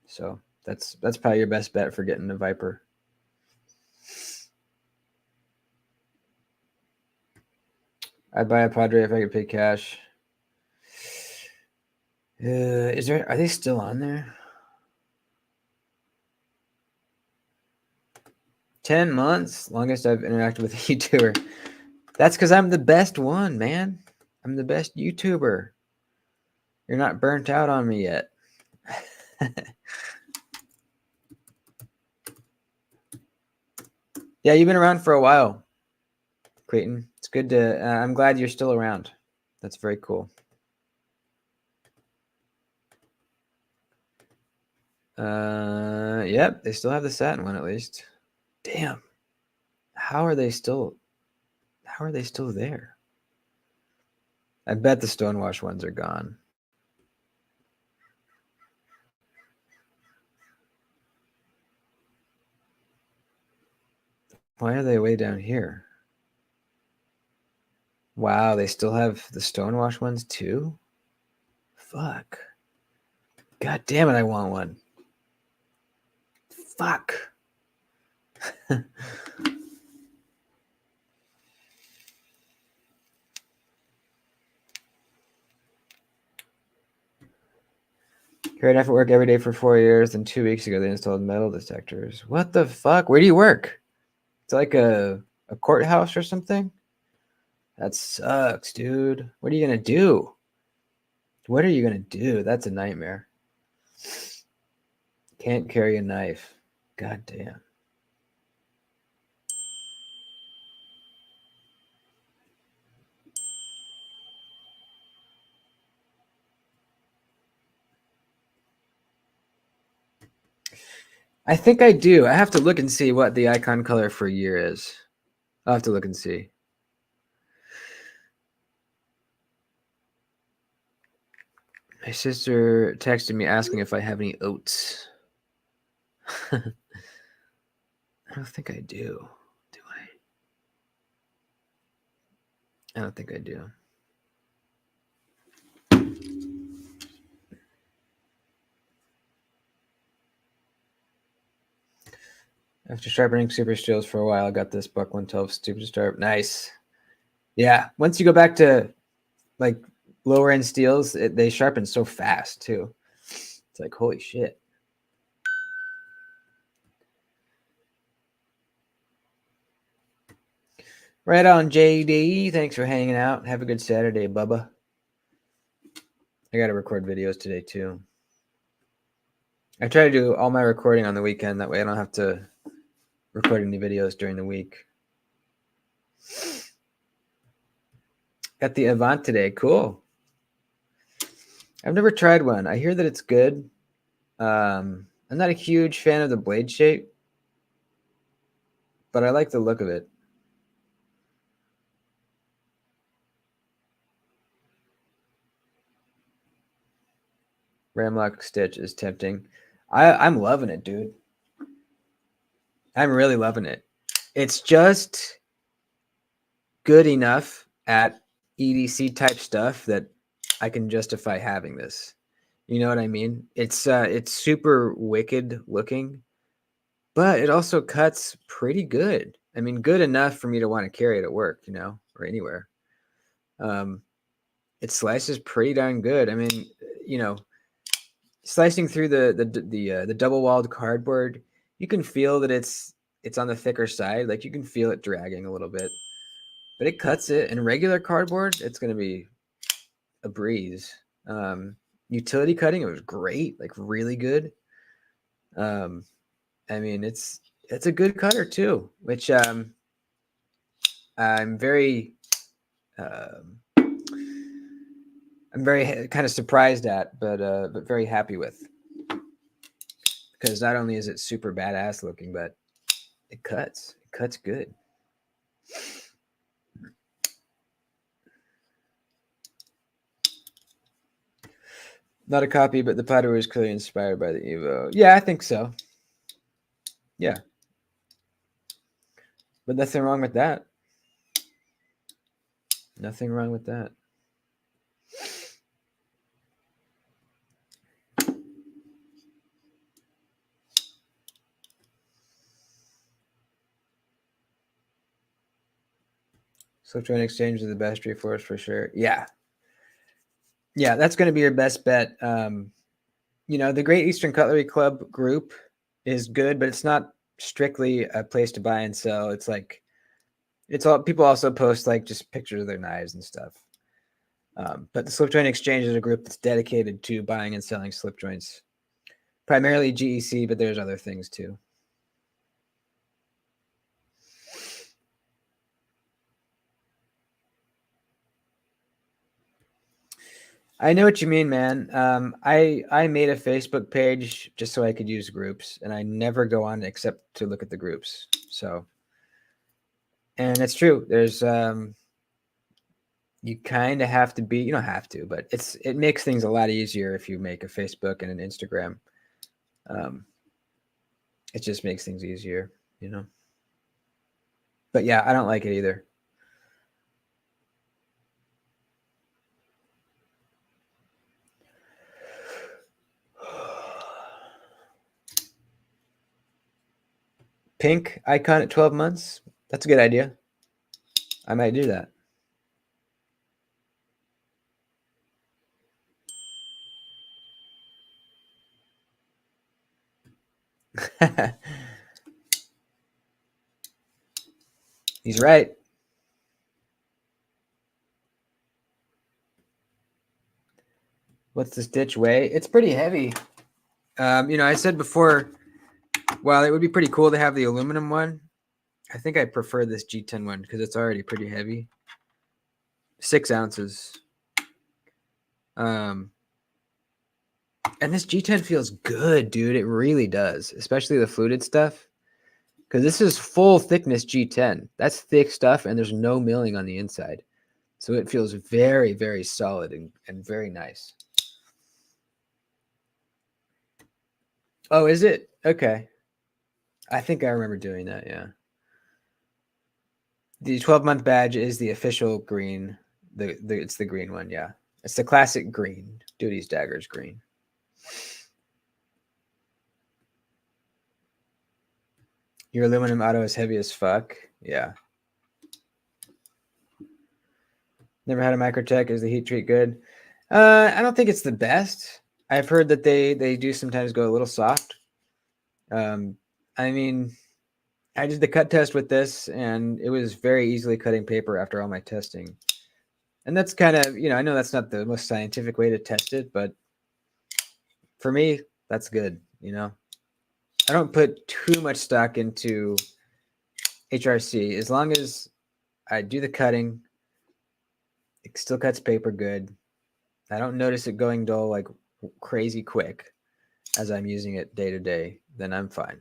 So that's probably your best bet for getting a Viper. I'd buy a Padre if I could pay cash. Are they still on there? 10 months, longest I've interacted with a YouTuber. That's because I'm the best one, man. I'm the best YouTuber. You're not burnt out on me yet. Yeah, you've been around for a while, Clayton. It's good to. I'm glad you're still around. That's very cool. Yep, they still have the satin one at least. Damn. How are they still there? I bet the stonewash ones are gone. Why are they way down here? Wow, they still have the stonewash ones too? Fuck. God damn it, I want one. Fuck. Carried off at work every day for 4 years, and 2 weeks ago they installed metal detectors. What the fuck? Where do you work? It's like a courthouse or something? That sucks, dude. What are you gonna do? What are you gonna do? That's a nightmare. Can't carry a knife. God damn. I think I do. I have to look and see what the icon color for year is. I'll have to look and see. My sister texted me asking if I have any oats. I don't think I do. Do I? I don't think I do. After sharpening super steels for a while, I got this Buck 112 stupid to sharp. Nice. Yeah. Once you go back to like lower end steels, they sharpen so fast too. It's like, holy shit. Right on, JD. Thanks for hanging out. Have a good Saturday, Bubba. I got to record videos today too. I try to do all my recording on the weekend. That way I don't have to record any videos during the week. Got the Avant today. Cool. I've never tried one. I hear that it's good. I'm not a huge fan of the blade shape, but I like the look of it. Ramlock stitch is tempting. I'm loving it, dude. I'm really loving it. It's just good enough at EDC type stuff that I can justify having this. You know what I mean? It's super wicked looking, but it also cuts pretty good. I mean, good enough for me to want to carry it at work, you know, or anywhere. It slices pretty darn good. I mean, you know, slicing through the double walled cardboard, you can feel that it's on the thicker side. Like you can feel it dragging a little bit, but it cuts it. And regular cardboard, it's going to be a breeze. Utility cutting, it was great, like really good. I mean, it's a good cutter too, which I'm very kind of surprised at, but very happy with, because not only is it super badass looking, but it cuts good. Not a copy, but the powder was clearly inspired by the Evo. Yeah, I think so. Yeah, but nothing wrong with that. Nothing wrong with that. Slip joint exchange is the best Reforce for sure. Yeah, that's going to be your best bet. You know, the Great Eastern Cutlery Club group is good, but it's not strictly a place to buy and sell. It's like, it's all, people also post like just pictures of their knives and stuff. But the Slip Joint Exchange is a group that's dedicated to buying and selling slip joints, primarily GEC, but there's other things too. I know what you mean, man. I made a Facebook page just so I could use groups, and I never go on except to look at the groups. So, and it's true. There's you kind of have to be. You don't have to, but it makes things a lot easier if you make a Facebook and an Instagram. It just makes things easier, you know. But yeah, I don't like it either. Pink icon at 12 months. That's a good idea. I might do that. He's right. What's the stitch weigh? It's pretty heavy. You know, I said before, while it would be pretty cool to have the aluminum one, I think I prefer this G10 one because it's already pretty heavy. 6 ounces. And this G10 feels good, dude. It really does, especially the fluted stuff. because this is full thickness G10. That's thick stuff, and there's no milling on the inside. So it feels very, very solid and very nice. Oh, is it? Okay. I think I remember doing that, yeah. The 12-month badge is the official green. It's the green one, yeah. It's the classic green. Doody's Daggers green. Your aluminum auto is heavy as fuck. Yeah. Never had a Microtech. Is the heat treat good? I don't think it's the best. I've heard that they do sometimes go a little soft. I mean, I did the cut test with this, and it was very easily cutting paper after all my testing. And that's kind of, I know that's not the most scientific way to test it, but for me, that's good, I don't put too much stock into HRC. As long as I do the cutting, it still cuts paper good. I don't notice it going dull like crazy quick as I'm using it day to day, then I'm fine.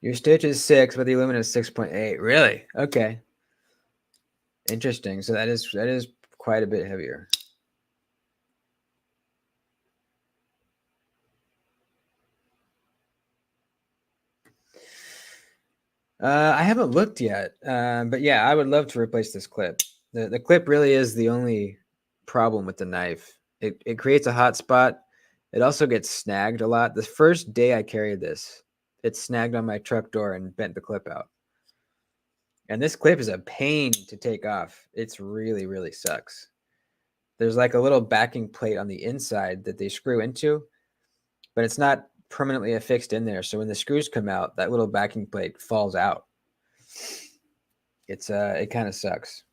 Your stitch is 6, but the aluminum is 6.8. Really? Okay. Interesting. So that is quite a bit heavier. I haven't looked yet, but yeah, I would love to replace this clip. The clip really is the only problem with the knife. It creates a hot spot. It also gets snagged a lot. The first day I carried this, it snagged on my truck door and bent the clip out. And this clip is a pain to take off. It's really, really sucks. There's like a little backing plate on the inside that they screw into, but it's not permanently affixed in there. So when the screws come out, that little backing plate falls out. It kind of sucks.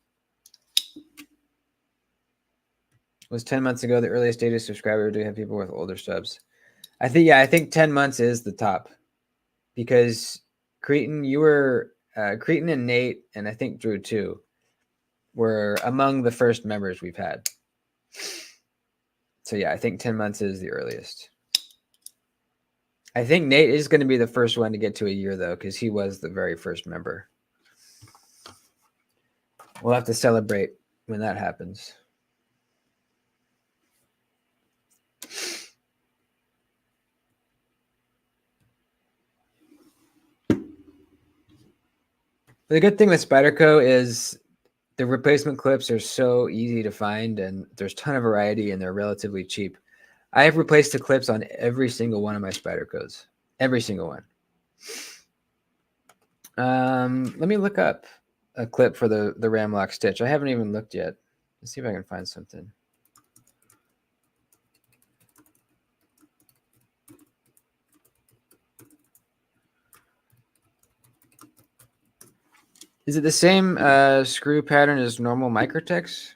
Was 10 months ago the earliest data subscriber? Do we have people with older subs? I think 10 months is the top, because Cretan, Cretan and Nate, and I think Drew too, were among the first members we've had. So yeah, I think 10 months is the earliest. I think Nate is going to be the first one to get to a year though, because he was the very first member. We'll have to celebrate when that happens. The good thing with Spyderco is the replacement clips are so easy to find, and there's a ton of variety, and they're relatively cheap. I have replaced the clips on every single one of my Spydercos. Every single one. Let me look up a clip for the Ramlock stitch. I haven't even looked yet. Let's see if I can find something. Is it the same screw pattern as normal Microtechs,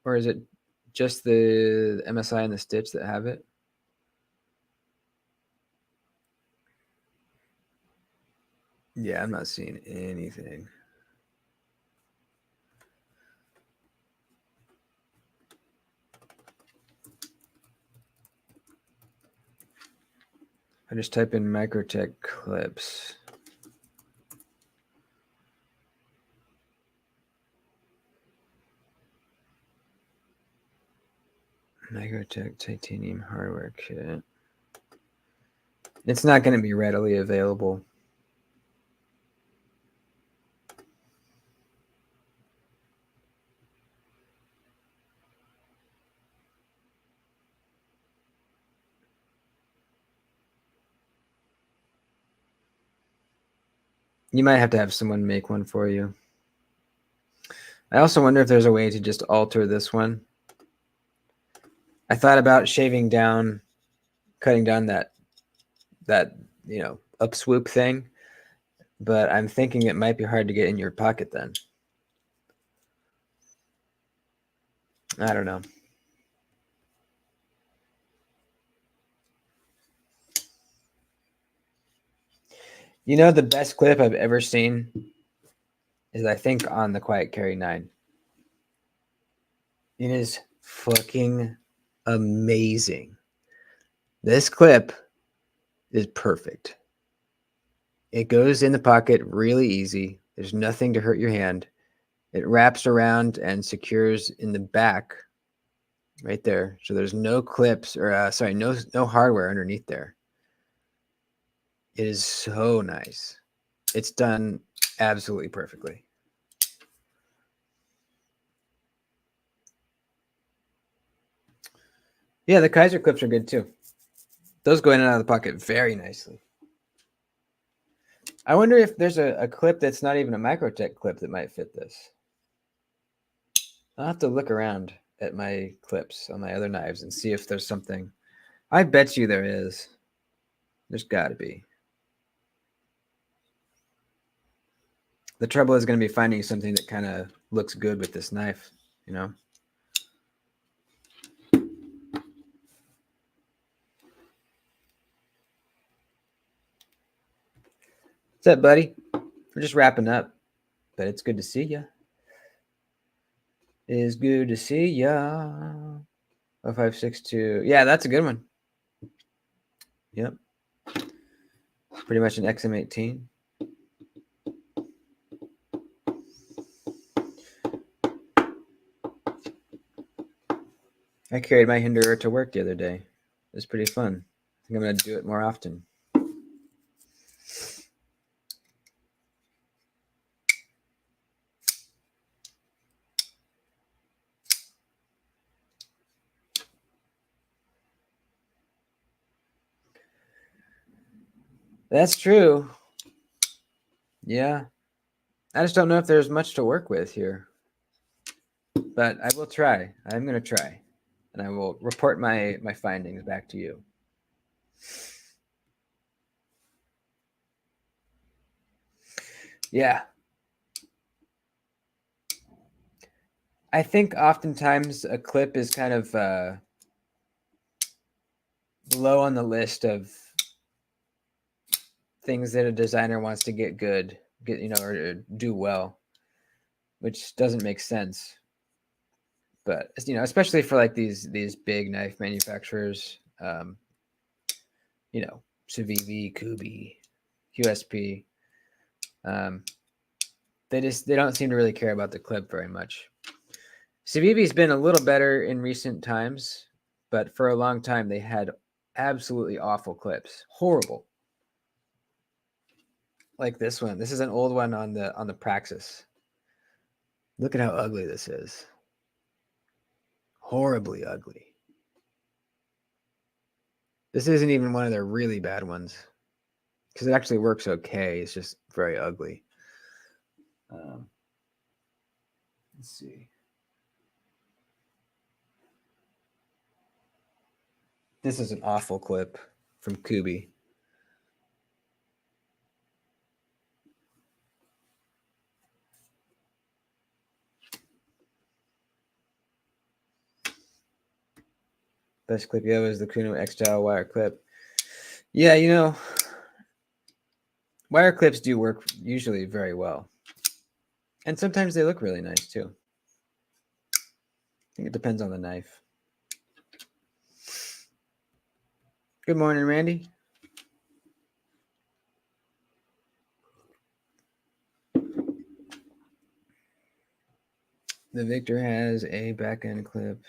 or is it just the MSI and the stitch that have it? Yeah, I'm not seeing anything. I just type in Microtech clips. Microtech titanium hardware kit. It's not going to be readily available. You might have to have someone make one for you. I also wonder if there's a way to just alter this one. I thought about shaving down, cutting down that up swoop thing, but I'm thinking it might be hard to get in your pocket then. I don't know. The best clip I've ever seen is I think on the Quiet Carry 9. It is fucking amazing. This clip is perfect. It goes in the pocket really easy. There's nothing to hurt your hand. It wraps around and secures in the back right there. So there's no clips or no hardware underneath there. It is so nice. It's done absolutely perfectly. Yeah, the Kaiser clips are good too. Those go in and out of the pocket very nicely. I wonder if there's a clip that's not even a Microtech clip that might fit this. I'll have to look around at my clips on my other knives and see if there's something. I bet you there is. There's got to be. The trouble is going to be finding something that kind of looks good with this knife, you know? What's up, buddy? We're just wrapping up, but it's good to see ya. It is good to see ya. 0562. Yeah, that's a good one. Yep. Pretty much an XM18. I carried my Hinderer to work the other day. It was pretty fun. I think I'm going to do it more often. That's true. Yeah. I just don't know if there's much to work with here. But I will try. I'm going to try. And I will report my findings back to you. Yeah. I think oftentimes a clip is kind of low on the list of things that a designer wants to get good, or do well, which doesn't make sense. But especially for like these big knife manufacturers, Civivi, Kubi, QSP, they don't seem to really care about the clip very much. Civivi's been a little better in recent times, but for a long time they had absolutely awful clips, horrible. Like this one. This is an old one on the Praxis. Look at how ugly this is. Horribly ugly. This isn't even one of their really bad ones because it actually works okay. It's just very ugly. Let's see. This is an awful clip from Kubi. Best clip ever is the Kuno X-Style wire clip. Yeah, wire clips do work usually very well. And sometimes they look really nice too. I think it depends on the knife. Good morning, Randy. The Victor has a back end clip.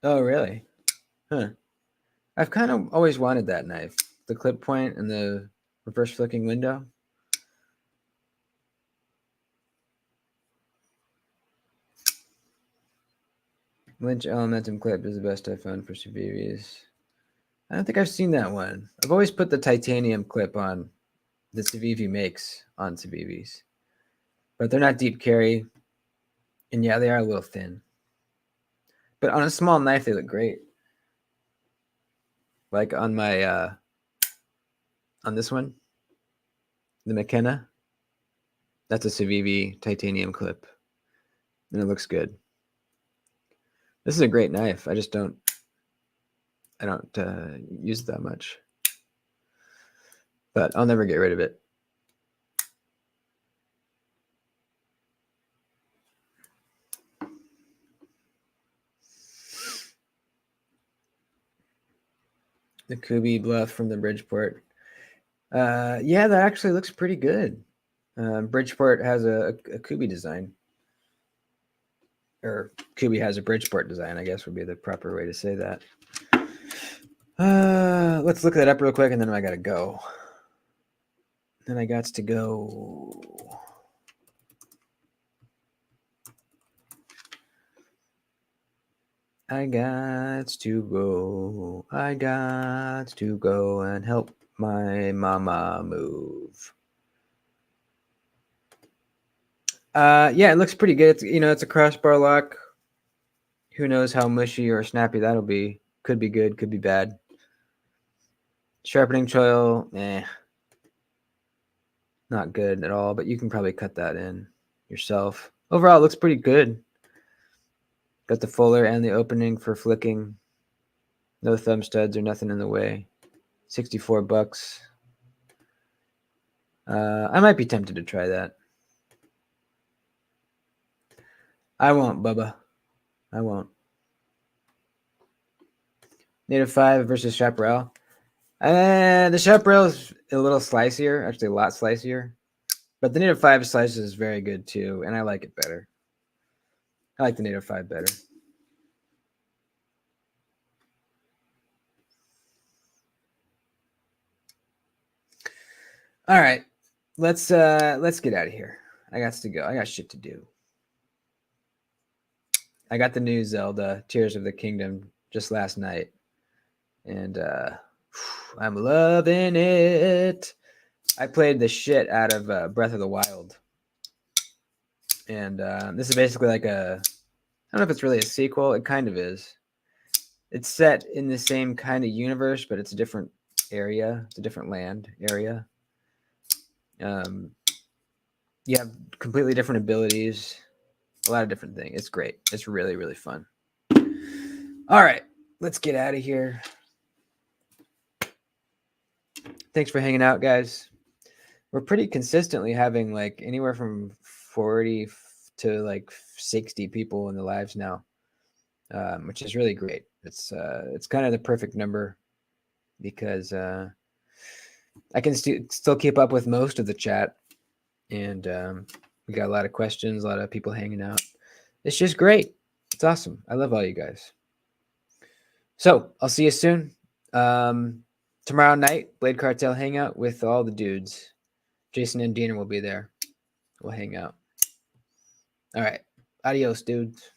Oh, really? Huh. I've kind of always wanted that knife. The clip point and the reverse flicking window. Lynch Elementum clip is the best I've found for Civivis. I don't think I've seen that one. I've always put the titanium clip on the Civivi makes on Civivis. But they're not deep carry. And yeah, they are a little thin. But on a small knife, they look great. Like on my, on this one, the McKenna, that's a Civivi titanium clip. And it looks good. This is a great knife. I don't use it that much. But I'll never get rid of it. The Kubi bluff from the Bridgeport. Yeah, that actually looks pretty good. Bridgeport has a Kubi design. Or Kubi has a Bridgeport design, I guess would be the proper way to say that. Let's look that up real quick, and then I gotta go. Then I got to go. I got to go. I got to go and help my mama move. Yeah, it looks pretty good. It's it's a crossbar lock. Who knows how mushy or snappy that'll be? Could be good, could be bad. Sharpening choil, not good at all. But you can probably cut that in yourself. Overall, it looks pretty good. Got the fuller and the opening for flicking. No thumb studs or nothing in the way. $64. I might be tempted to try that. I won't, Bubba. I won't. Native 5 versus Chaparral. The Chaparral is a little slicier, actually a lot slicier. But the Native 5 slices is very good too, and I like it better. I like the Native 5 better. All right. Let's get out of here. I got to go. I got shit to do. I got the new Zelda Tears of the Kingdom just last night. And I'm loving it. I played the shit out of Breath of the Wild. And this is basically like I don't know if it's really a sequel. It kind of is. It's set in the same kind of universe, but it's a different area. It's a different land area. You have completely different abilities. A lot of different things. It's great. It's really, really fun. All right. Let's get out of here. Thanks for hanging out, guys. We're pretty consistently having like anywhere from 40 to like 60 people in the lives now, which is really great. It's kind of the perfect number because I can still keep up with most of the chat, and we got a lot of questions, a lot of people hanging out. It's just great. It's awesome. I love all you guys. So I'll see you soon. Tomorrow night, Blade Cartel hangout with all the dudes. Jason and Diener will be there. We'll hang out. All right. Adios, dudes.